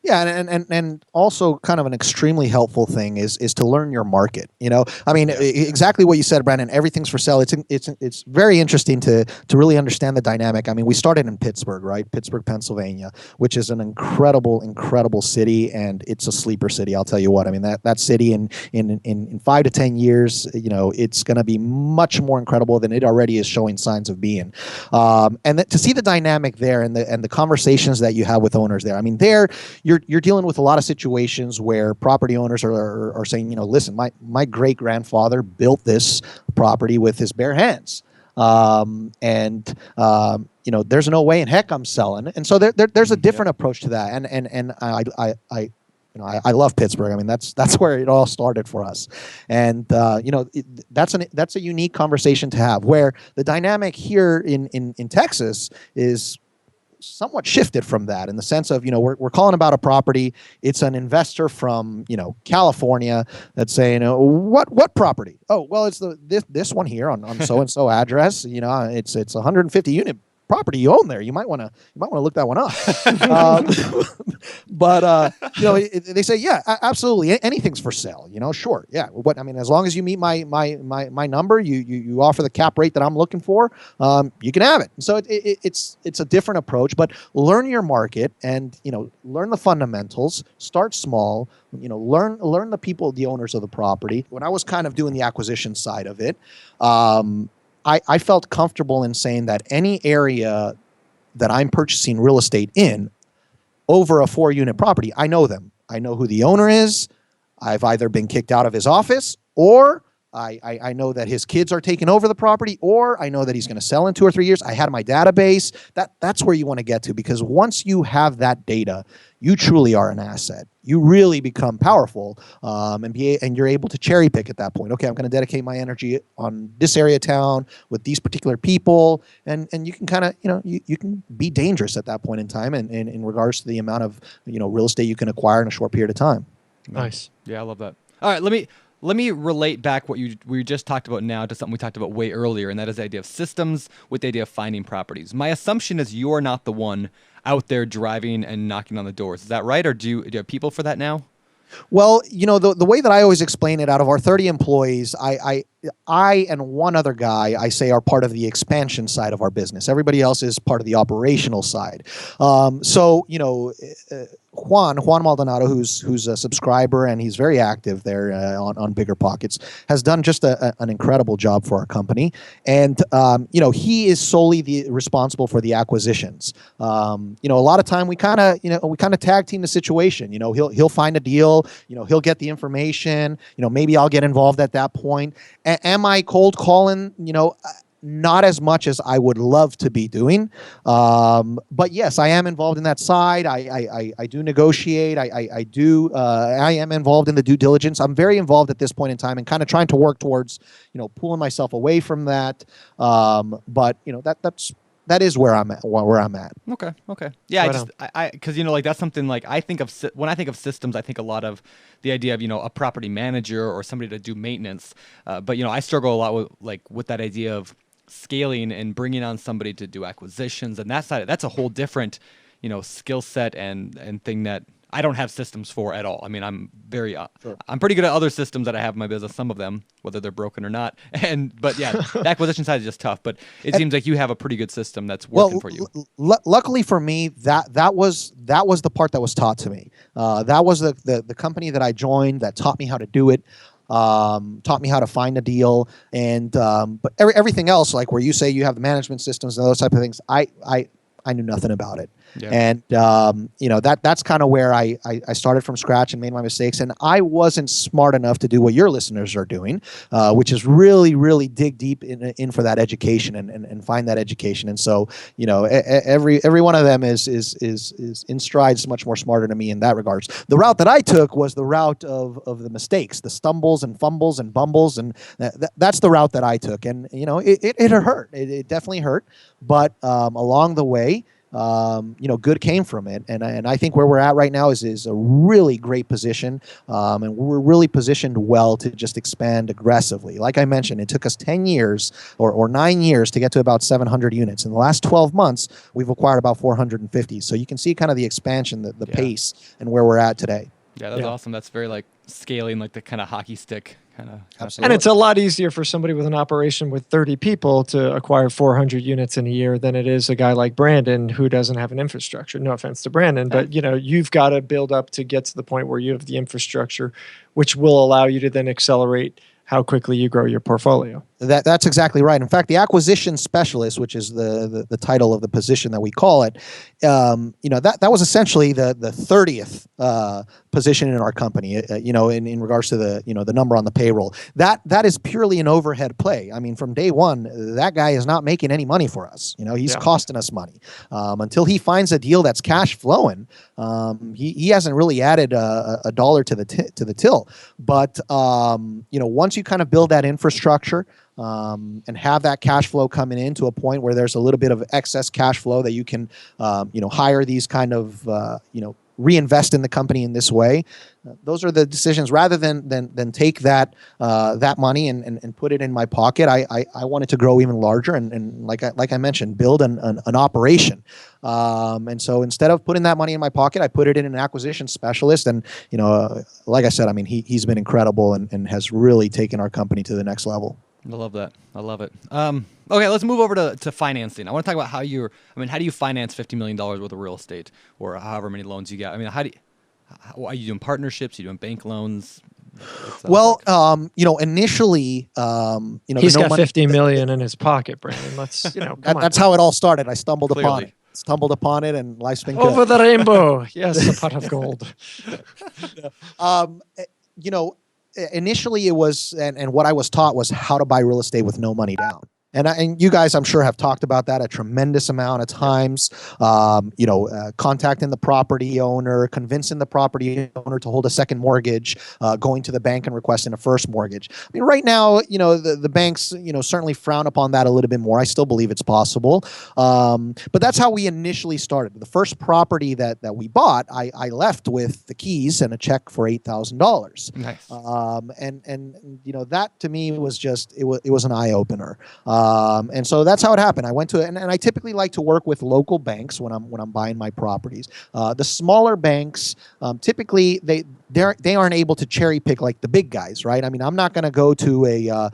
Yeah, and also kind of an extremely helpful thing is to learn your market. Exactly what you said, Brandon. Everything's for sale. It's very interesting to really understand the dynamic. We started in Pittsburgh, right? Pittsburgh, Pennsylvania, which is an incredible city, and it's a sleeper city. I'll tell you what. That city in 5 to 10 years, it's going to be much more incredible than it already is showing signs of being. And to see the dynamic there and the conversations that you have with owners there. There. You're dealing with a lot of situations where property owners are saying, listen, my great grandfather built this property with his bare hands, and there's no way in heck I'm selling. And so there's a different approach to that. And I love Pittsburgh. That's where it all started for us, and that's a unique conversation to have. Where the dynamic here in Texas is somewhat shifted from that, in the sense of, we're calling about a property. It's an investor from, California that's saying, what property? Oh, well, it's this one here on so-and-so address. It's a 150 unit property you own there. You might want to look that one up. But they say, yeah, absolutely, anything's for sale. Sure, yeah. As long as you meet my number, you offer the cap rate that I'm looking for, you can have it. So it's a different approach, but learn your market and learn the fundamentals. Start small. Learn the people, the owners of the property. When I was kind of doing the acquisition side of it, I felt comfortable in saying that any area that I'm purchasing real estate in over a 4-unit property, I know them. I know who the owner is. I've either been kicked out of his office, or I know that his kids are taking over the property, or I know that he's going to sell in 2 or 3 years. I had my database. That's where you want to get to, because once you have that data, you truly are an asset. You really become powerful, and you're able to cherry pick at that point. Okay, I'm going to dedicate my energy on this area of town with these particular people, and you can kind of you can be dangerous at that point in time, and in regards to the amount of real estate you can acquire in a short period of time. Nice. Yeah, I love that. All right, let me relate back what we just talked about now to something we talked about way earlier, and that is the idea of systems with the idea of finding properties. My assumption is you're not the one out there driving and knocking on the doors. Is that right, or do you have people for that now? Well, the way that I always explain it, out of our 30 employees, I and one other guy, I say, are part of the expansion side of our business. Everybody else is part of the operational side. Juan Maldonado, who's a subscriber, and he's very active there on BiggerPockets, has done just an incredible job for our company. And he is solely responsible for the acquisitions. A lot of time we kind of tag team the situation. He'll find a deal. He'll get the information. Maybe I'll get involved at that point. Am I cold calling? Not as much as I would love to be doing, but yes, I am involved in that side. I do negotiate. I am involved in the due diligence. I'm very involved at this point in time, and kind of trying to work towards, pulling myself away from that. But that is where I'm at. Okay. Yeah, Right because that's something like when I think of systems, I think a lot of the idea of a property manager or somebody to do maintenance. But I struggle a lot with that idea of scaling and bringing on somebody to do acquisitions and that side. That's a whole different skill set and thing that I don't have systems for at all. I mean, I'm very Sure. I'm pretty good at other systems that I have in my business, some of them, whether they're broken or not. But yeah, the acquisition side is just tough, but it seems like you have a pretty good system that's working for you. Luckily for me, that was the part that was taught to me. That was the company that I joined that taught me how to do it. Taught me how to find a deal, and but everything else, like where you say you have the management systems and those type of things, I knew nothing about it. Yeah. And that's kind of where I started from scratch and made my mistakes, and I wasn't smart enough to do what your listeners are doing, which is really dig deep in for that education and find that education. And so every one of them is in strides much more smarter than me in that regards. The route that I took was the route of the mistakes, the stumbles and fumbles and bumbles, and that's the route that I took. And it hurt. It definitely hurt, but along the way, good came from it, and I think where we're at right now is a really great position, and we're really positioned well to just expand aggressively. Like I mentioned, it took us 10 years or 9 years to get to about 700 units. In the last 12 months, we've acquired about 450. So you can see kind of the expansion, the pace, and where we're at today. Yeah, that's awesome. That's very like scaling, like the kind of hockey stick kind of. Absolutely. And it's a lot easier for somebody with an operation with 30 people to acquire 400 units in a year than it is a guy like Brandon who doesn't have an infrastructure. No offense to Brandon, but you've got to build up to get to the point where you have the infrastructure, which will allow you to then accelerate how quickly you grow your portfolio. That's exactly right. In fact, the acquisition specialist, which is the title of the position that we call it, that was essentially the 30th position in our company. In regards to the number on the payroll, that is purely an overhead play. I mean, from day one, that guy is not making any money for us. He's costing us money until he finds a deal that's cash flowing. He hasn't really added a dollar to the till. But once you kind of build that infrastructure, and have that cash flow coming in to a point where there's a little bit of excess cash flow that you can, hire these kind of, reinvest in the company in this way. Those are the decisions. Rather than take that money and put it in my pocket, I wanted to grow even larger and like I mentioned, build an operation. And so instead of putting that money in my pocket, I put it in an acquisition specialist. And like I said, I mean he's been incredible and has really taken our company to the next level. I love that. I love it. Okay, let's move over to financing. I want to talk about how do you finance $50 million worth of real estate or however many loans you got? I mean, are you doing partnerships? Are you doing bank loans? Well, initially, he's got $50 million in his pocket, Brandon. Let's, that's how it all started. I stumbled upon it, and life's been over good. the rainbow. Yes, a pot of gold. Initially it was, and what I was taught was how to buy real estate with no money down. And you guys, I'm sure, have talked about that a tremendous amount of times. Contacting the property owner, convincing the property owner to hold a second mortgage, going to the bank and requesting a first mortgage. I mean, right now, the banks, certainly frown upon that a little bit more. I still believe it's possible, but that's how we initially started. The first property that we bought, I left with the keys and a check for $8,000. Nice. That to me was just it was an eye opener. And so that's how it happened. I went to and I typically like to work with local banks when I'm buying my properties. The smaller banks, typically they aren't able to cherry pick like the big guys, right? I mean, I'm not going to go to a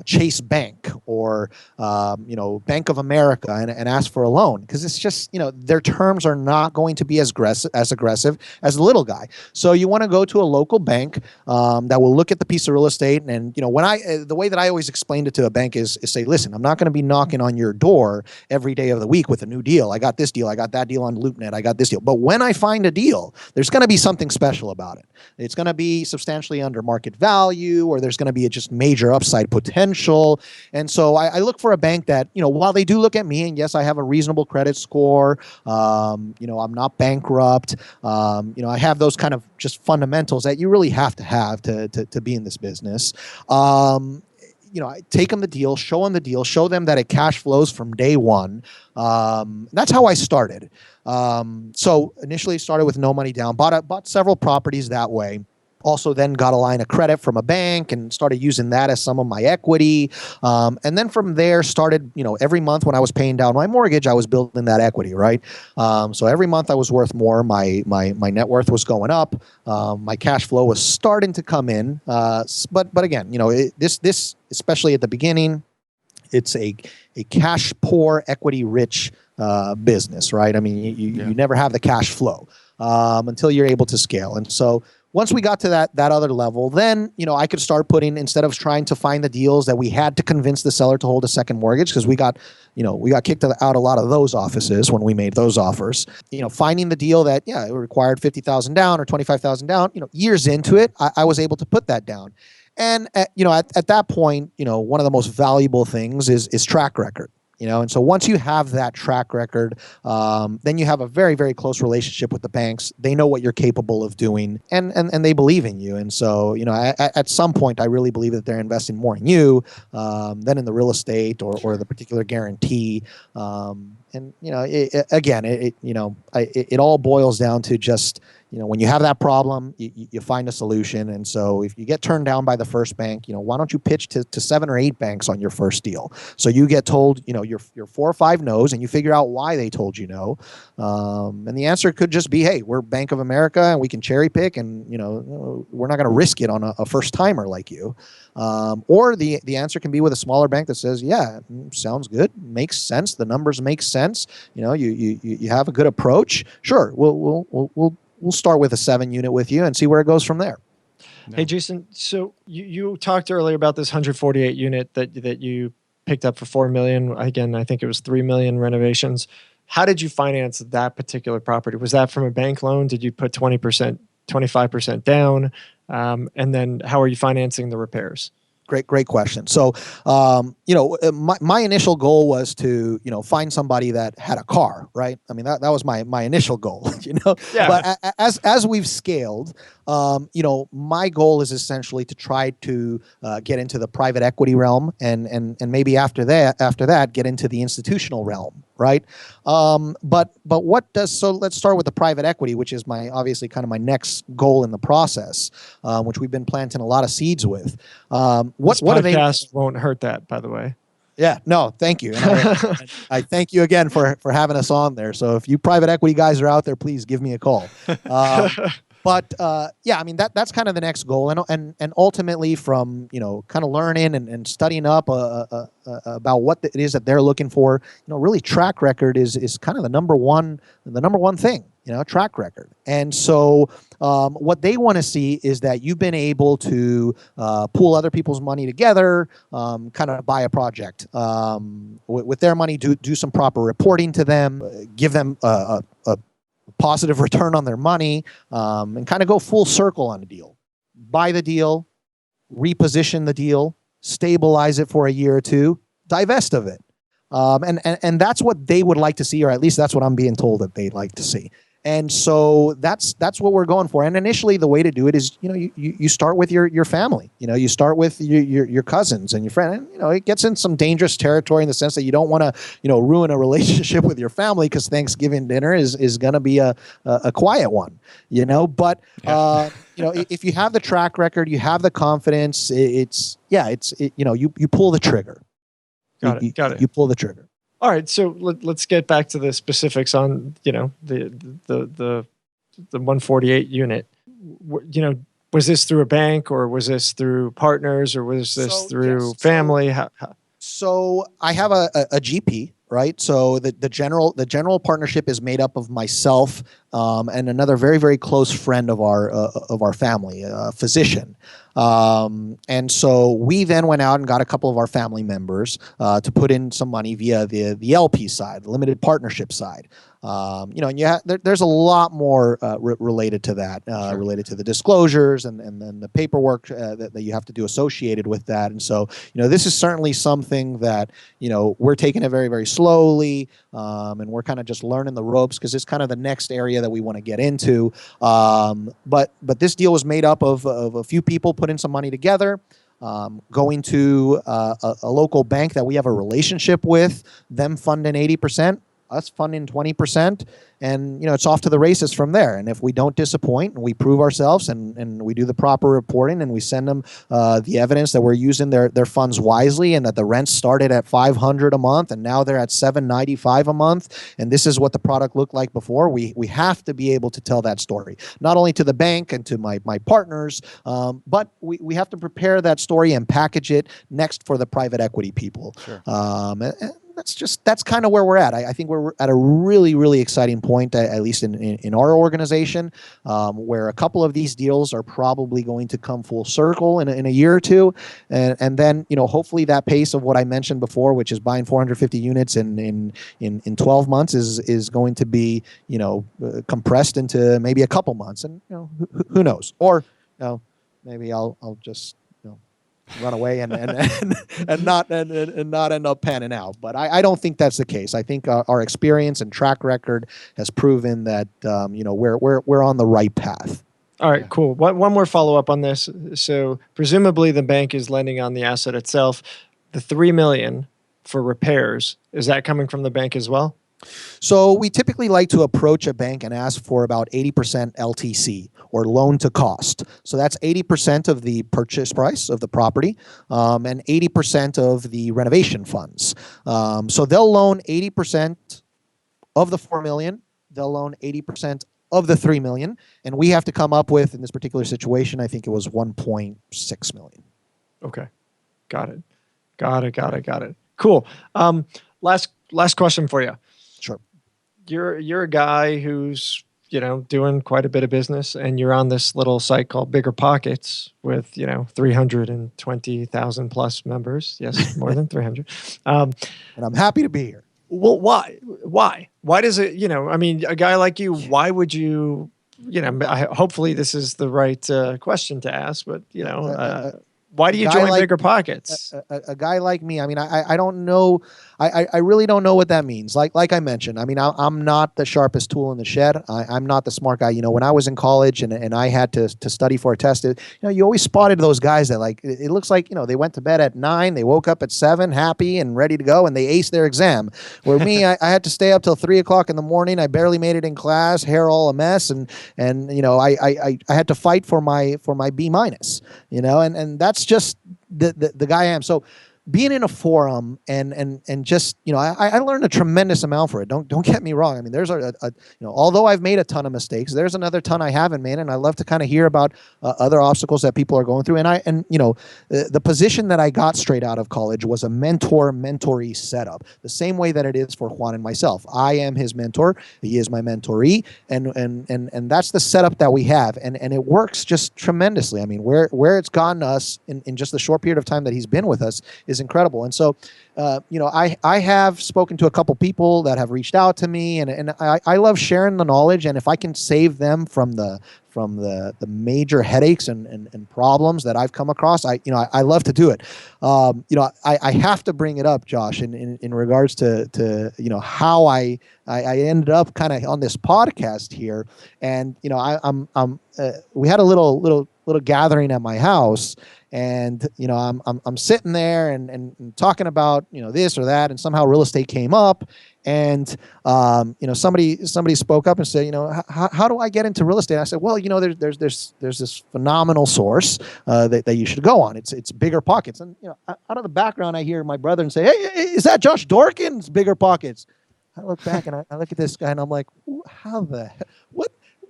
Chase Bank or Bank of America and ask for a loan because it's just their terms are not going to be as aggressive as the little guy. So you want to go to a local bank that will look at the piece of real estate and the way that I always explained it to a bank is say, listen, I'm not going to be knocking on your door every day of the week with a new deal. I got this deal. I got that deal on LoopNet. I got this deal. But when I find a deal, there's going to be something special about it. It's going to be substantially under market value, or there's going to be a just major upside potential. And so I look for a bank that, while they do look at me, and yes, I have a reasonable credit score, I'm not bankrupt, I have those kind of just fundamentals that you really have to be in this business. I take them the deal, show them that it cash flows from day one. That's how I started. So initially started with no money down, bought several properties that way. Also then got a line of credit from a bank and started using that as some of my equity. And then from there started, every month when I was paying down my mortgage, I was building that equity, right? So every month I was worth more. My net worth was going up. My cash flow was starting to come in. But again, this especially at the beginning, it's a cash poor, equity rich business, right? I mean, you never have the cash flow until you're able to scale. And so once we got to that other level, then, I could start putting, instead of trying to find the deals that we had to convince the seller to hold a second mortgage, because we got kicked out a lot of those offices when we made those offers, finding the deal that, it required $50,000 down or $25,000 down, years into it, I was able to put that down. And, at that point, one of the most valuable things is track record. And so once you have that track record, then you have a very, very close relationship with the banks. They know what you're capable of doing, and they believe in you. And so, at some point, I really believe that they're investing more in you than in the real estate or the particular guarantee. It all boils down to just, when you have that problem, you find a solution. And so if you get turned down by the first bank, why don't you pitch to 7 or 8 banks on your first deal? So you get told, your 4 or 5 no's, and you figure out why they told you no. And the answer could just be, hey, we're Bank of America and we can cherry pick, and, we're not going to risk it on a first timer like you. Or the answer can be with a smaller bank that says, yeah, sounds good, makes sense, the numbers make sense. You have a good approach. Sure, we'll start with a 7 unit with you and see where it goes from there. Hey, Jason, so you talked earlier about this 148 unit that you picked up for $4 million. Again, I think it was $3 million renovations. How did you finance that particular property? Was that from a bank loan? Did you put 20%, 25% down? And then how are you financing the repairs? Great question. So, my initial goal was to, find somebody that had a car, right? I mean, that was my initial goal, Yeah. But as we've scaled, my goal is essentially to try to get into the private equity realm, and maybe after that, get into the institutional realm, right? But let's start with the private equity, which is obviously kind of my next goal in the process, which we've been planting a lot of seeds with. What podcast won't hurt that, by the way. Yeah, no, thank you. And I thank you again for having us on there. So if you private equity guys are out there, please give me a call. But I mean, that's kind of the next goal, and ultimately from kind of learning and studying up about what it is that they're looking for. Really track record is kind of the number one thing. Track record. And so what they want to see is that you've been able to pool other people's money together, kind of buy a project with their money, do some proper reporting to them, give them a positive return on their money, and kind of go full circle on a deal. Buy the deal, reposition the deal, stabilize it for a year or two, divest of it. And that's what they would like to see, or at least that's what I'm being told that they'd like to see. And so that's what we're going for. And initially, the way to do it is, you start with your family. You start with your cousins and your friend. And, it gets in some dangerous territory in the sense that you don't want to, ruin a relationship with your family, because Thanksgiving dinner is going to be a quiet one. But if you have the track record, you have the confidence. You pull the trigger. Got it. You pull the trigger. All right, so let's get back to the specifics on the 148 unit. Was this through a bank, or was this through partners, or was this through family? How? So I have a GP, right? So the general partnership is made up of myself and another very, very close friend of our family, a physician. And so we then went out and got a couple of our family members to put in some money via the LP side, the limited partnership side. And there's a lot more related to that, Sure. related to the disclosures and then the paperwork that you have to do associated with that. And so, this is certainly something that, we're taking it very, very slowly, and we're kind of just learning the ropes, because it's kind of the next area that we want to get into. But this deal was made up of a few people putting some money together, going to a local bank that we have a relationship with, them funding 80%. us funding 20%, and it's off to the races from there. And if we don't disappoint and we prove ourselves and we do the proper reporting and we send them the evidence that we're using their funds wisely and that the rent started at $500 a month and now they're at $795 a month, and this is what the product looked like before, we have to be able to tell that story, not only to the bank and to my partners, but we have to prepare that story and package it next for the private equity people. Sure. And that's kind of where we're at. I think we're at a really, really exciting point, at least in our organization, where a couple of these deals are probably going to come full circle in a year or two, and then hopefully that pace of what I mentioned before, which is buying 450 units in 12 months, is going to be compressed into maybe a couple months, and who knows, or maybe I'll just run away and not end up panning out. But I don't think that's the case. I think our experience and track record has proven that we're on the right path. All right, cool. One more follow up on this. So presumably the bank is lending on the asset itself. The $3 million for repairs, is that coming from the bank as well? So we typically like to approach a bank and ask for about 80% LTC, or loan to cost. So that's 80% of the purchase price of the property, and 80% of the renovation funds. So they'll loan 80% of the $4 million. They'll loan 80% of the $3 million, and we have to come up with, in this particular situation, I think it was $1.6 million. Okay, got it. Cool. Last question for you. Sure. You're a guy who's doing quite a bit of business, and you're on this little site called BiggerPockets with 320,000 plus members. Yes, more than 300. And I'm happy to be here. Well, why does it? A guy like you, why would you? Hopefully this is the right question to ask, but why do you join BiggerPockets? A guy like me, I don't know. I really don't know what that means. Like I mentioned, I'm not the sharpest tool in the shed. I'm not the smart guy. When I was in college and I had to study for a test, you always spotted those guys that it looks like, they went to bed at 9, they woke up at 7, happy and ready to go, and they aced their exam. Where me, I had to stay up till 3 o'clock in the morning. I barely made it in class, hair all a mess, and I had to fight for my B minus, and that's just the guy I am. So being in a forum and just, I learned a tremendous amount for it. Don't get me wrong. There's although I've made a ton of mistakes, there's another ton I haven't made, and I love to kind of hear about other obstacles that people are going through. And the position that I got straight out of college was a mentor-mentoree setup, the same way that it is for Juan and myself. I am his mentor, he is my mentoree, and that's the setup that we have, and it works just tremendously. Where it's gotten us in just the short period of time that he's been with us is incredible. And so, I have spoken to a couple people that have reached out to me, and I love sharing the knowledge. And if I can save them from the major headaches and problems that I've come across, I love to do it. I have to bring it up, Josh, in regards to how I ended up kind of on this podcast here. And we had a little gathering at my house. And I'm sitting there and talking about this or that, and somehow real estate came up, and somebody spoke up and said, how do I get into real estate? I said, well, there's this phenomenal source that you should go on. It's BiggerPockets, and out of the background I hear my brother and say, hey, is that Josh Dorkin's BiggerPockets? I look back and I look at this guy and I'm like, how the heck?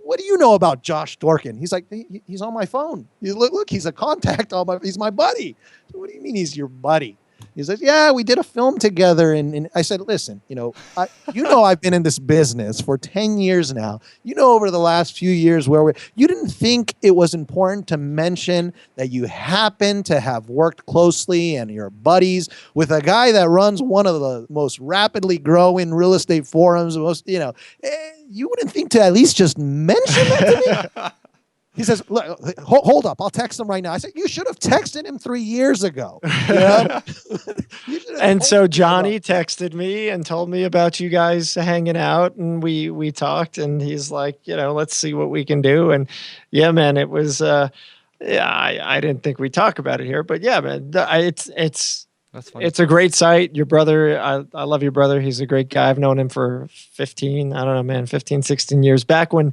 What do you know about Josh Dorkin? He's like, he's on my phone. Look, he's a contact. He's my buddy. What do you mean he's your buddy? He says, yeah, we did a film together. And I said, listen, I've been in this business for 10 years now. Over the last few years you didn't think it was important to mention that you happen to have worked closely and your buddies with a guy that runs one of the most rapidly growing real estate forums. You wouldn't think to at least just mention that to me? He says, look, hold up. I'll text him right now. I said, you should have texted him 3 years ago. And so Johnny texted me and told me about you guys hanging out, and we talked, and he's like, let's see what we can do. And yeah, man, it was, I didn't think we'd talk about it here, but yeah, man, it's That's funny. It's a great site. Your brother, I love your brother. He's a great guy. I've known him for 15, I don't know, man, 15, 16 years back when,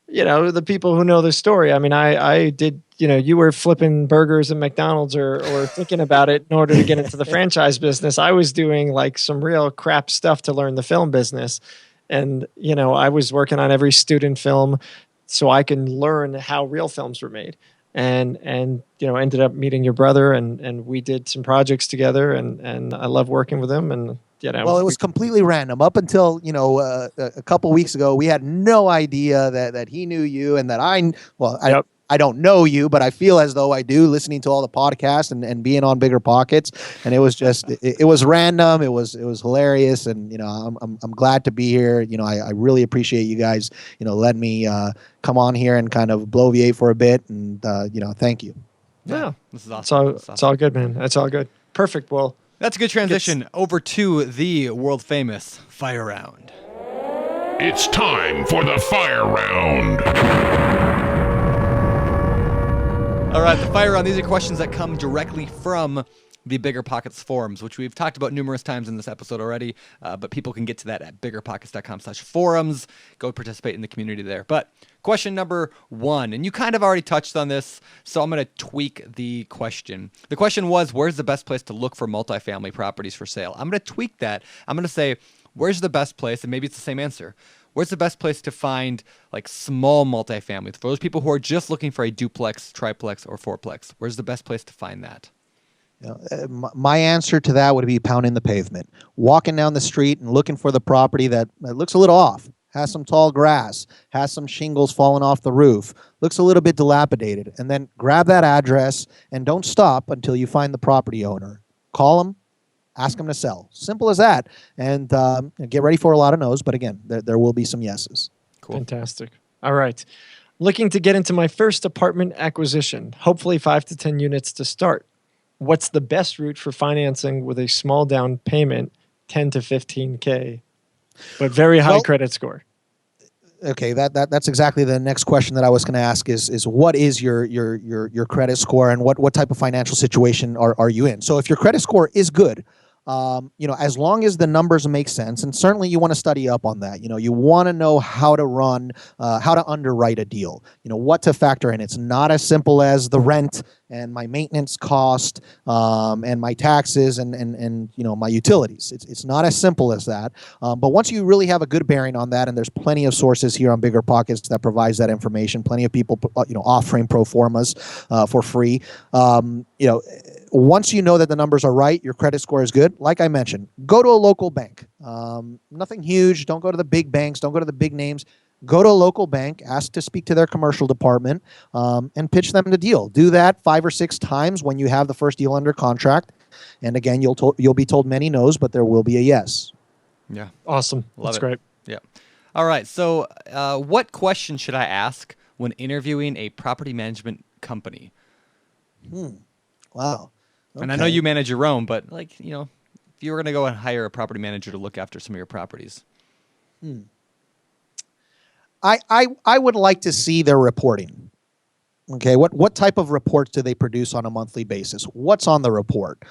the people who know the story. I mean, I did, you were flipping burgers at McDonald's or thinking about it in order to get into the franchise business. I was doing like some real crap stuff to learn the film business. And, I was working on every student film so I can learn how real films were made. And ended up meeting your brother and we did some projects together and I love working with him. And, well, it was completely random up until, a couple weeks ago. We had no idea that he knew you and that Yep. I don't know you, but I feel as though I do listening to all the podcasts and being on Bigger Pockets. And it was just, it was random. It was hilarious. And, I'm glad to be here. I really appreciate you guys, letting me come on here and kind of bloviate for a bit. And, thank you. Yeah. This is awesome. It's all good, man. It's all good. Perfect. Well, that's a good transition over to the world famous fire round. It's time for the fire round. All right, the fire round. These are questions that come directly from the BiggerPockets forums, which we've talked about numerous times in this episode already, but people can get to that at biggerpockets.com/forums. Go participate in the community there. But question number 1, and you kind of already touched on this, so I'm going to tweak the question. The question was, where's the best place to look for multifamily properties for sale? I'm going to tweak that. I'm going to say, where's the best place? And maybe it's the same answer. Where's the best place to find like small multifamily for those people who are just looking for a duplex, triplex, or fourplex? Where's the best place to find that? My answer to that would be pounding the pavement, walking down the street and looking for the property that looks a little off, has some tall grass, has some shingles falling off the roof, looks a little bit dilapidated, and then grab that address and don't stop until you find the property owner. Call them. Ask them to sell. Simple as that. And get ready for a lot of no's. But again, there will be some yeses. Cool. Fantastic. All right. Looking to get into my first apartment acquisition, hopefully 5 to 10 units to start. What's the best route for financing with a small down payment, 10 to 15K, but very high credit score? Okay, that's exactly the next question that I was going to ask is what is your credit score and what type of financial situation are you in? So if your credit score is good, as long as the numbers make sense, and certainly you want to study up on that. You want to know how to how to underwrite a deal. What to factor in. It's not as simple as the rent and my maintenance cost and my taxes and my utilities. It's not as simple as that. But once you really have a good bearing on that, and there's plenty of sources here on BiggerPockets that provides that information, plenty of people offering pro formas for free. Once you know that the numbers are right, your credit score is good. Like I mentioned, go to a local bank. Nothing huge. Don't go to the big banks. Don't go to the big names. Go to a local bank, ask to speak to their commercial department, and pitch them the deal. Do that 5 or 6 times when you have the first deal under contract. And again, you'll be told many no's, but there will be a yes. Yeah. Awesome. That's great. Yeah. All right. So what question should I ask when interviewing a property management company? Wow. Okay. And I know you manage your own, but if you were going to go and hire a property manager to look after some of your properties. I would like to see their reporting. Okay, what type of reports do they produce on a monthly basis? What's on the report?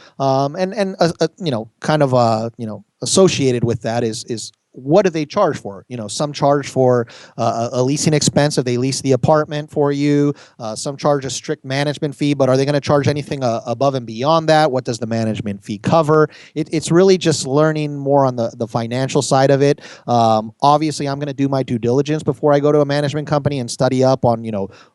Associated with that is what do they charge for? Some charge for a leasing expense if they lease the apartment for you. Some charge a strict management fee, but are they going to charge anything above and beyond that? What does the management fee cover? It's really just learning more on the financial side of it. Obviously, I'm going to do my due diligence before I go to a management company and study up on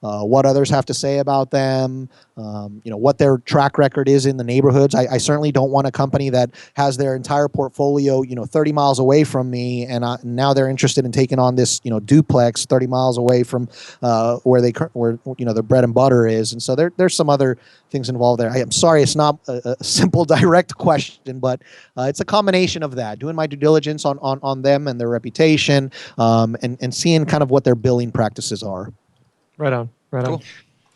what others have to say about them. What their track record is in the neighborhoods. I certainly don't want a company that has their entire portfolio 30 miles away from me, and now they're interested in taking on this duplex 30 miles away from where their bread and butter is. And so there's some other things involved there. I am sorry it's not a simple direct question, but it's a combination of that, doing my due diligence on them and their reputation, and seeing kind of what their billing practices are. Right on. Cool.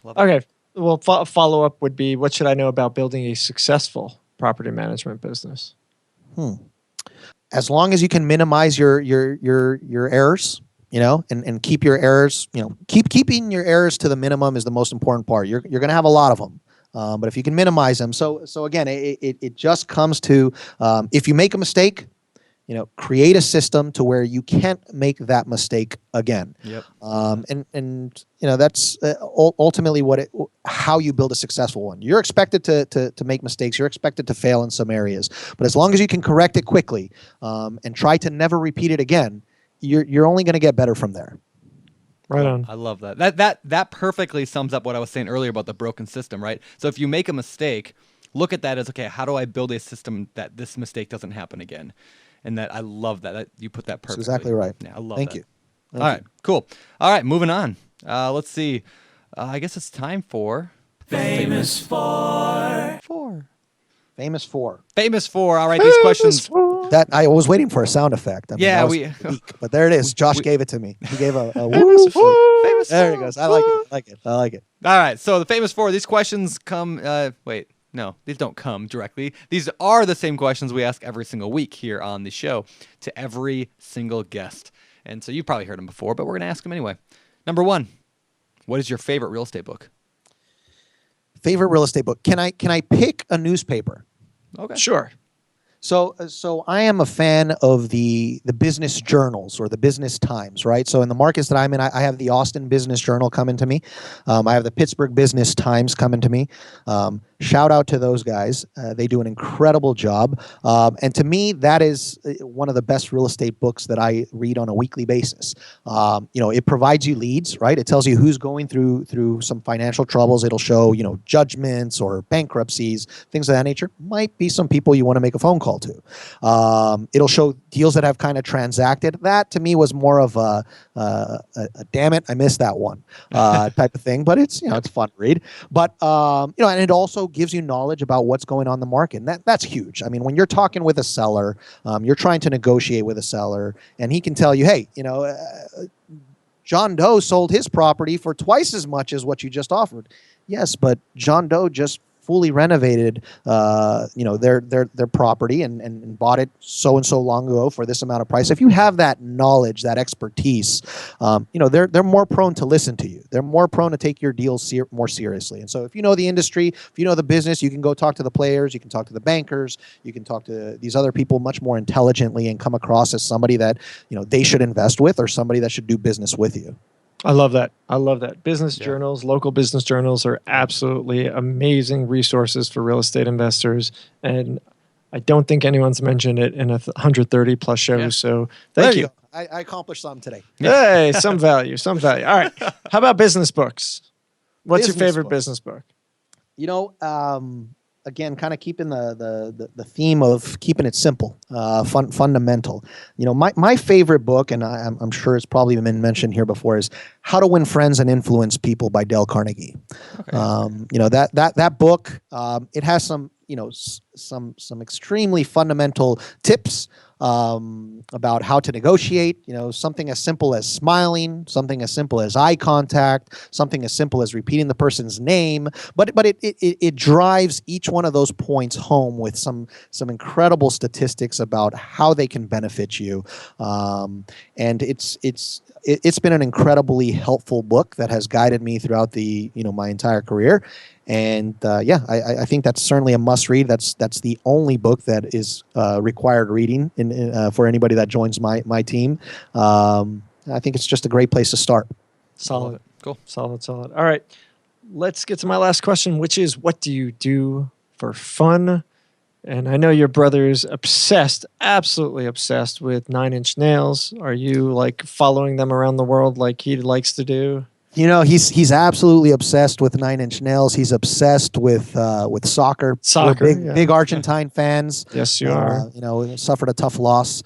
Okay. Well, follow up would be, what should I know about building a successful property management business? As long as you can minimize your errors, and keep your errors, keeping your errors to the minimum is the most important part. You're going to have a lot of them. But if you can minimize them, so again, it just comes to if you make a mistake, create a system to where you can't make that mistake again. Yep. And that's ultimately how you build a successful one. You're expected to make mistakes. You're expected to fail in some areas, but as long as you can correct it quickly and try to never repeat it again, you're only going to get better from there. Right on. I love that. That perfectly sums up what I was saying earlier about the broken system, right? So if you make a mistake, look at that as, okay, how do I build a system that this mistake doesn't happen again? And that I love that you put that perfectly. That's exactly right. Yeah, I love Thank that. you. All right, cool. All right, moving on. Let's see. I guess it's time for Famous for. Famous for. Famous for. All right, these questions. That I was waiting for a sound effect. I mean, Yeah, that was weak, but there it is. Josh gave it to me. He gave a Famous woo. Famous There for. it goes. I like it. All right, so the famous four. These questions come. Wait, no, these don't come directly. These are the same questions we ask every single week here on the show to every single guest. And so you've probably heard them before, but we're going to ask them anyway. Number one, what is your favorite real estate book? Favorite real estate book. Can I pick a newspaper? Okay. Sure. So I am a fan of the business journals or the business times, right? So in the markets that I'm in, I have the Austin Business Journal coming to me. I have the Pittsburgh Business Times coming to me. Shout out to those guys. They do an incredible job. And to me, that is one of the best real estate books that I read on a weekly basis. It provides you leads, right? It tells you who's going through some financial troubles. It'll show, judgments or bankruptcies, things of that nature. Might be some people you want to make a phone call to. It'll show deals that have kind of transacted. That to me was more of a damn it, I missed that one type of thing. But it's it's fun to read. But and it also gives you knowledge about what's going on in the market. And that's huge. I mean, when you're talking with a seller, you're trying to negotiate with a seller, and he can tell you, hey, John Doe sold his property for twice as much as what you just offered. Yes, but John Doe just fully renovated their property and bought it so and so long ago for this amount of price. If you have that knowledge, that expertise, they're more prone to listen to you. They're more prone to take your deals more seriously. And so if you know the industry, if you know the business, you can go talk to the players, you can talk to the bankers, you can talk to these other people much more intelligently and come across as somebody that they should invest with or somebody that should do business with you. I love that. Business journals, local business journals are absolutely amazing resources for real estate investors. And I don't think anyone's mentioned it in 130 plus shows. Yeah. So thank you. I accomplished something today. Hey, some value. All right. How about business books? What's your favorite business book? Again, kind of keeping the theme of keeping it simple, fundamental. My favorite book, and I'm sure it's probably been mentioned here before, is How to Win Friends and Influence People by Dale Carnegie. Okay. That book, it has some extremely fundamental tips about how to negotiate, something as simple as smiling, something as simple as eye contact, something as simple as repeating the person's name. But it drives each one of those points home with some incredible statistics about how they can benefit you. And it's been an incredibly helpful book that has guided me throughout my entire career. And I think that's certainly a must read. That's the only book that is required reading for anybody that joins my team. I think it's just a great place to start. Solid. Cool. Solid. All right. Let's get to my last question, which is, what do you do for fun? And I know your brother's obsessed, absolutely obsessed with 9 Inch Nails. Are you following them around the world like he likes to do? He's absolutely obsessed with 9 Inch Nails. He's obsessed with soccer. Soccer, we're big Argentine fans. Yes, you are. Suffered a tough loss,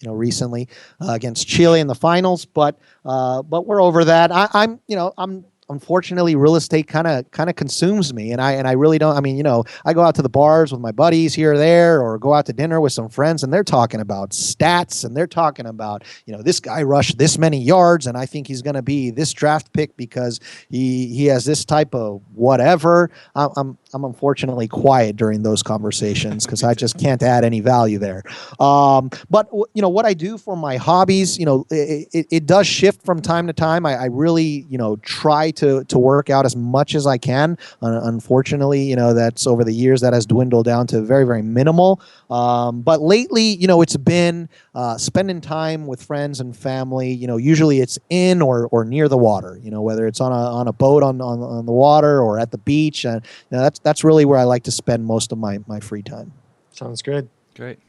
recently against Chile in the finals, but we're over that. I'm unfortunately, real estate kind of consumes me, and I really don't. I mean, I go out to the bars with my buddies here or there, or go out to dinner with some friends, and they're talking about stats, and they're talking about this guy rushed this many yards, and I think he's going to be this draft pick because he has this type of whatever. I'm unfortunately quiet during those conversations because I just can't add any value there. But what I do for my hobbies, it does shift from time to time. I really try to work out as much as I can. Unfortunately, that's over the years that has dwindled down to very, very minimal. But lately, it's been spending time with friends and family. Usually it's in or near the water. Whether it's on a boat on the water or at the beach. And that's really where I like to spend most of my free time. Sounds good. Great.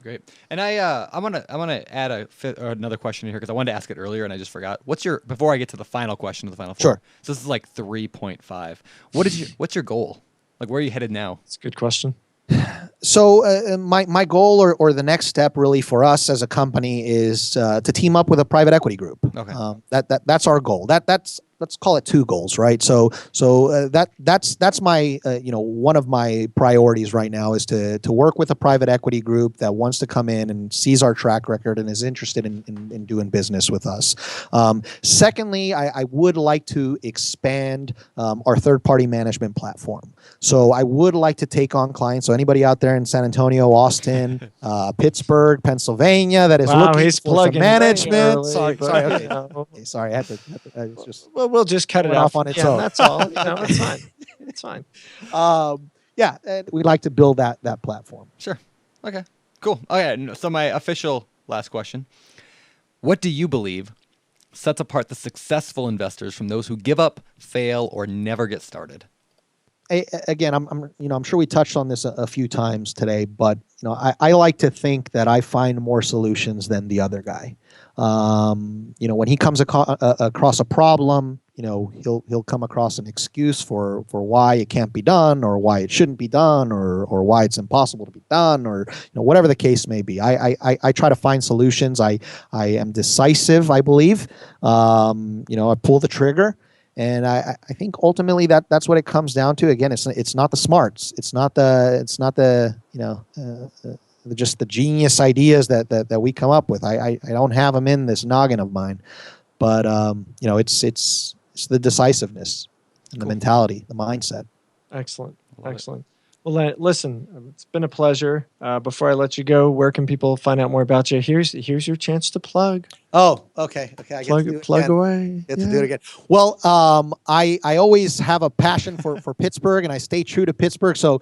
And I'm gonna add another question here because I wanted to ask it earlier and I just forgot. Before I get to the final question of the final four? Sure. So this is like 3.5. What's your goal? Like, where are you headed now? It's a good question. So my goal or the next step really for us as a company is to team up with a private equity group. Okay. That's our goal. Let's call it two goals, right? So that's my one of my priorities right now is to work with a private equity group that wants to come in and sees our track record and is interested in doing business with us. Secondly, I would like to expand our third-party management platform. So I would like to take on clients. So anybody out there in San Antonio, Austin, Pittsburgh, Pennsylvania that is looking he's for some plugging management. early, Sorry. but, Okay. you know. Okay, sorry, I had to. It's just. Well, we'll just cut it Went off off on its yeah, own. That's all. It's fine. It's fine. Yeah, and we'd like to build that platform. Sure. Okay. Cool. Okay. So my official last question: what do you believe sets apart the successful investors from those who give up, fail, or never get started? Again, I'm sure we touched on this a few times today, but I like to think that I find more solutions than the other guy. When he comes across a problem, he'll come across an excuse for why it can't be done, or why it shouldn't be done, or why it's impossible to be done, or whatever the case may be. I try to find solutions. I am decisive, I believe. I pull the trigger. And I think ultimately that's what it comes down to. Again, it's not the smarts. It's not the just the genius ideas that we come up with. I don't have them in this noggin of mine, but it's the decisiveness and the mentality, the mindset. Excellent. Well, listen, it's been a pleasure. Before I let you go, where can people find out more about you? Here's your chance to plug. Oh, okay. I Plug away. Get to do it again. Well, I always have a passion for Pittsburgh, and I stay true to Pittsburgh. So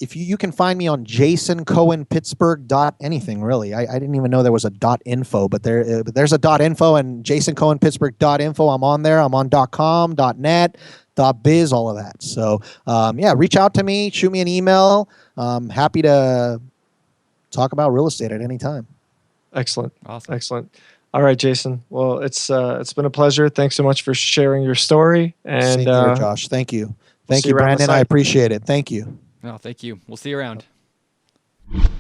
if you can find me on Jason Cohen Pittsburgh anything really. I didn't even know there was a .info, but there's a .info and Jason Cohen Pittsburgh .info. I'm on there. I'm on .com, .net. .biz, all of that. So, reach out to me, shoot me an email. Happy to talk about real estate at any time. Excellent. Awesome. Excellent. All right, Jason. Well, it's been a pleasure. Thanks so much for sharing your story. And Same here, Josh. Thank you. Thank see you, you around the Brandon. I site. appreciate it. Thank you. No, thank you. We'll see you around.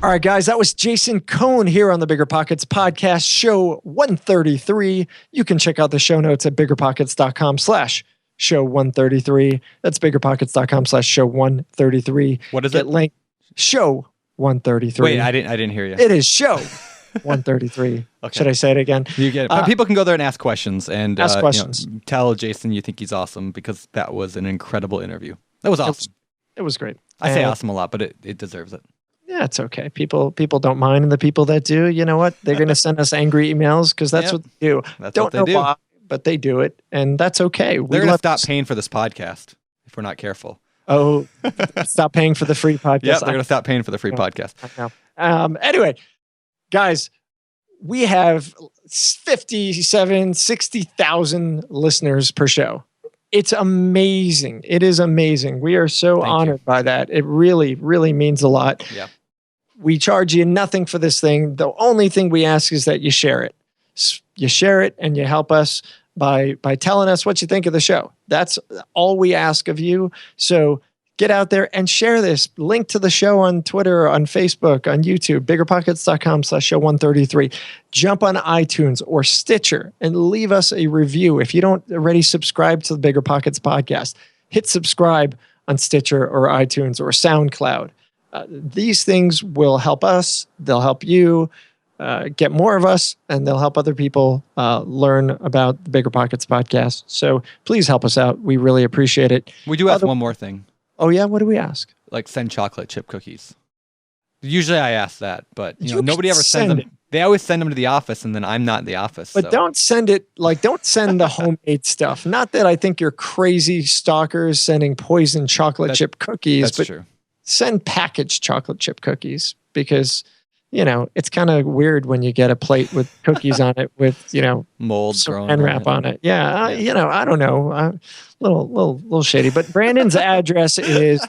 all right, guys, that was Jason Cohen here on the Bigger Pockets Podcast, show 133. You can check out the show notes at biggerpockets.com/show 133. That's biggerpockets.com/show 133. What is Get it? link show 133. Wait, I didn't hear you. It is show 133. Okay. Should I say it again? You get it. But people can go there and ask questions and Ask questions. Tell Jason you think he's awesome because that was an incredible interview. That was awesome. It was great. I say And- awesome a lot, but it deserves it. Yeah, it's okay. People don't mind, and the people that do, you know what? They're going to send us angry emails because that's Yep. what they do. That's don't what they know do. why, but they do it, and that's okay. They're going to stop paying for this podcast if we're not careful. Oh, stop paying for the free podcast. Yeah, they're going to stop paying for the free podcast. I know. Anyway, guys, we have 60,000 listeners per show. It's amazing. It is amazing. We are so Thank honored you. by that. It really, really means a lot. Yeah. We charge you nothing for this thing. The only thing we ask is that you share it. You share it and you help us by telling us what you think of the show. That's all we ask of you. So get out there and share this. Link to the show on Twitter, on Facebook, on YouTube, biggerpockets.com/show 133. Jump on iTunes or Stitcher and leave us a review. If you don't already subscribe to the Bigger Pockets podcast, hit subscribe on Stitcher or iTunes or SoundCloud. These things will help us. They'll help you get more of us, and they'll help other people learn about the Bigger Pockets podcast. So please help us out. We really appreciate it. We do ask one more thing. Oh, yeah? What do we ask? Like send chocolate chip cookies. Usually I ask that, but You nobody can ever sends send them. They always send them to the office, and then I'm not in the office. But so. don't send the homemade stuff. Not that I think you're crazy stalkers sending poison chocolate chip cookies, That's but true. send packaged chocolate chip cookies because, it's kind of weird when you get a plate with cookies on it with, Mold growing and wrap on it. Yeah. I don't know. Little shady, but Brandon's address is.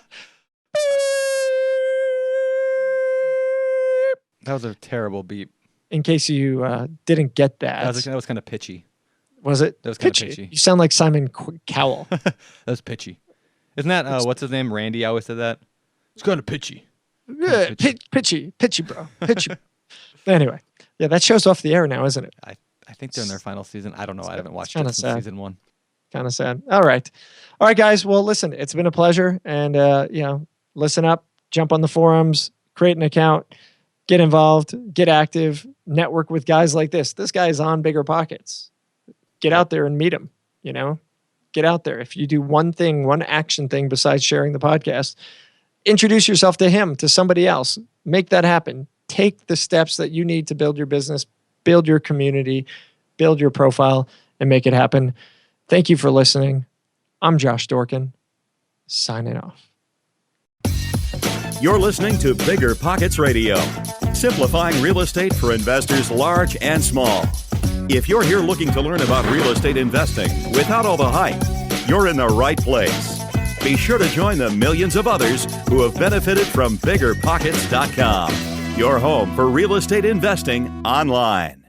That was a terrible beep. In case you didn't get that. That was kind of pitchy. Was it? That was kind of pitchy. You sound like Simon Cowell. That was pitchy. Isn't that, what's his name? Randy always said that. It's kind of pitchy. Yeah, pitchy, bro. Pitchy. Anyway, yeah, that show's off the air now, isn't it? I think they're in their final season. I don't know. I haven't watched it since sad. season 1. Kind of sad. All right, guys. Well, listen, it's been a pleasure, and listen up, jump on the forums, create an account, get involved, get active, network with guys like this. This guy is on BiggerPockets. Get out there and meet him. Get out there. If you do one action thing besides sharing the podcast, introduce yourself to him, to somebody else. Make that happen. Take the steps that you need to build your business, build your community, build your profile, and make it happen. Thank you for listening. I'm Josh Dorkin, signing off. You're listening to BiggerPockets Radio, simplifying real estate for investors large and small. If you're here looking to learn about real estate investing without all the hype, you're in the right place. Be sure to join the millions of others who have benefited from BiggerPockets.com, your home for real estate investing online.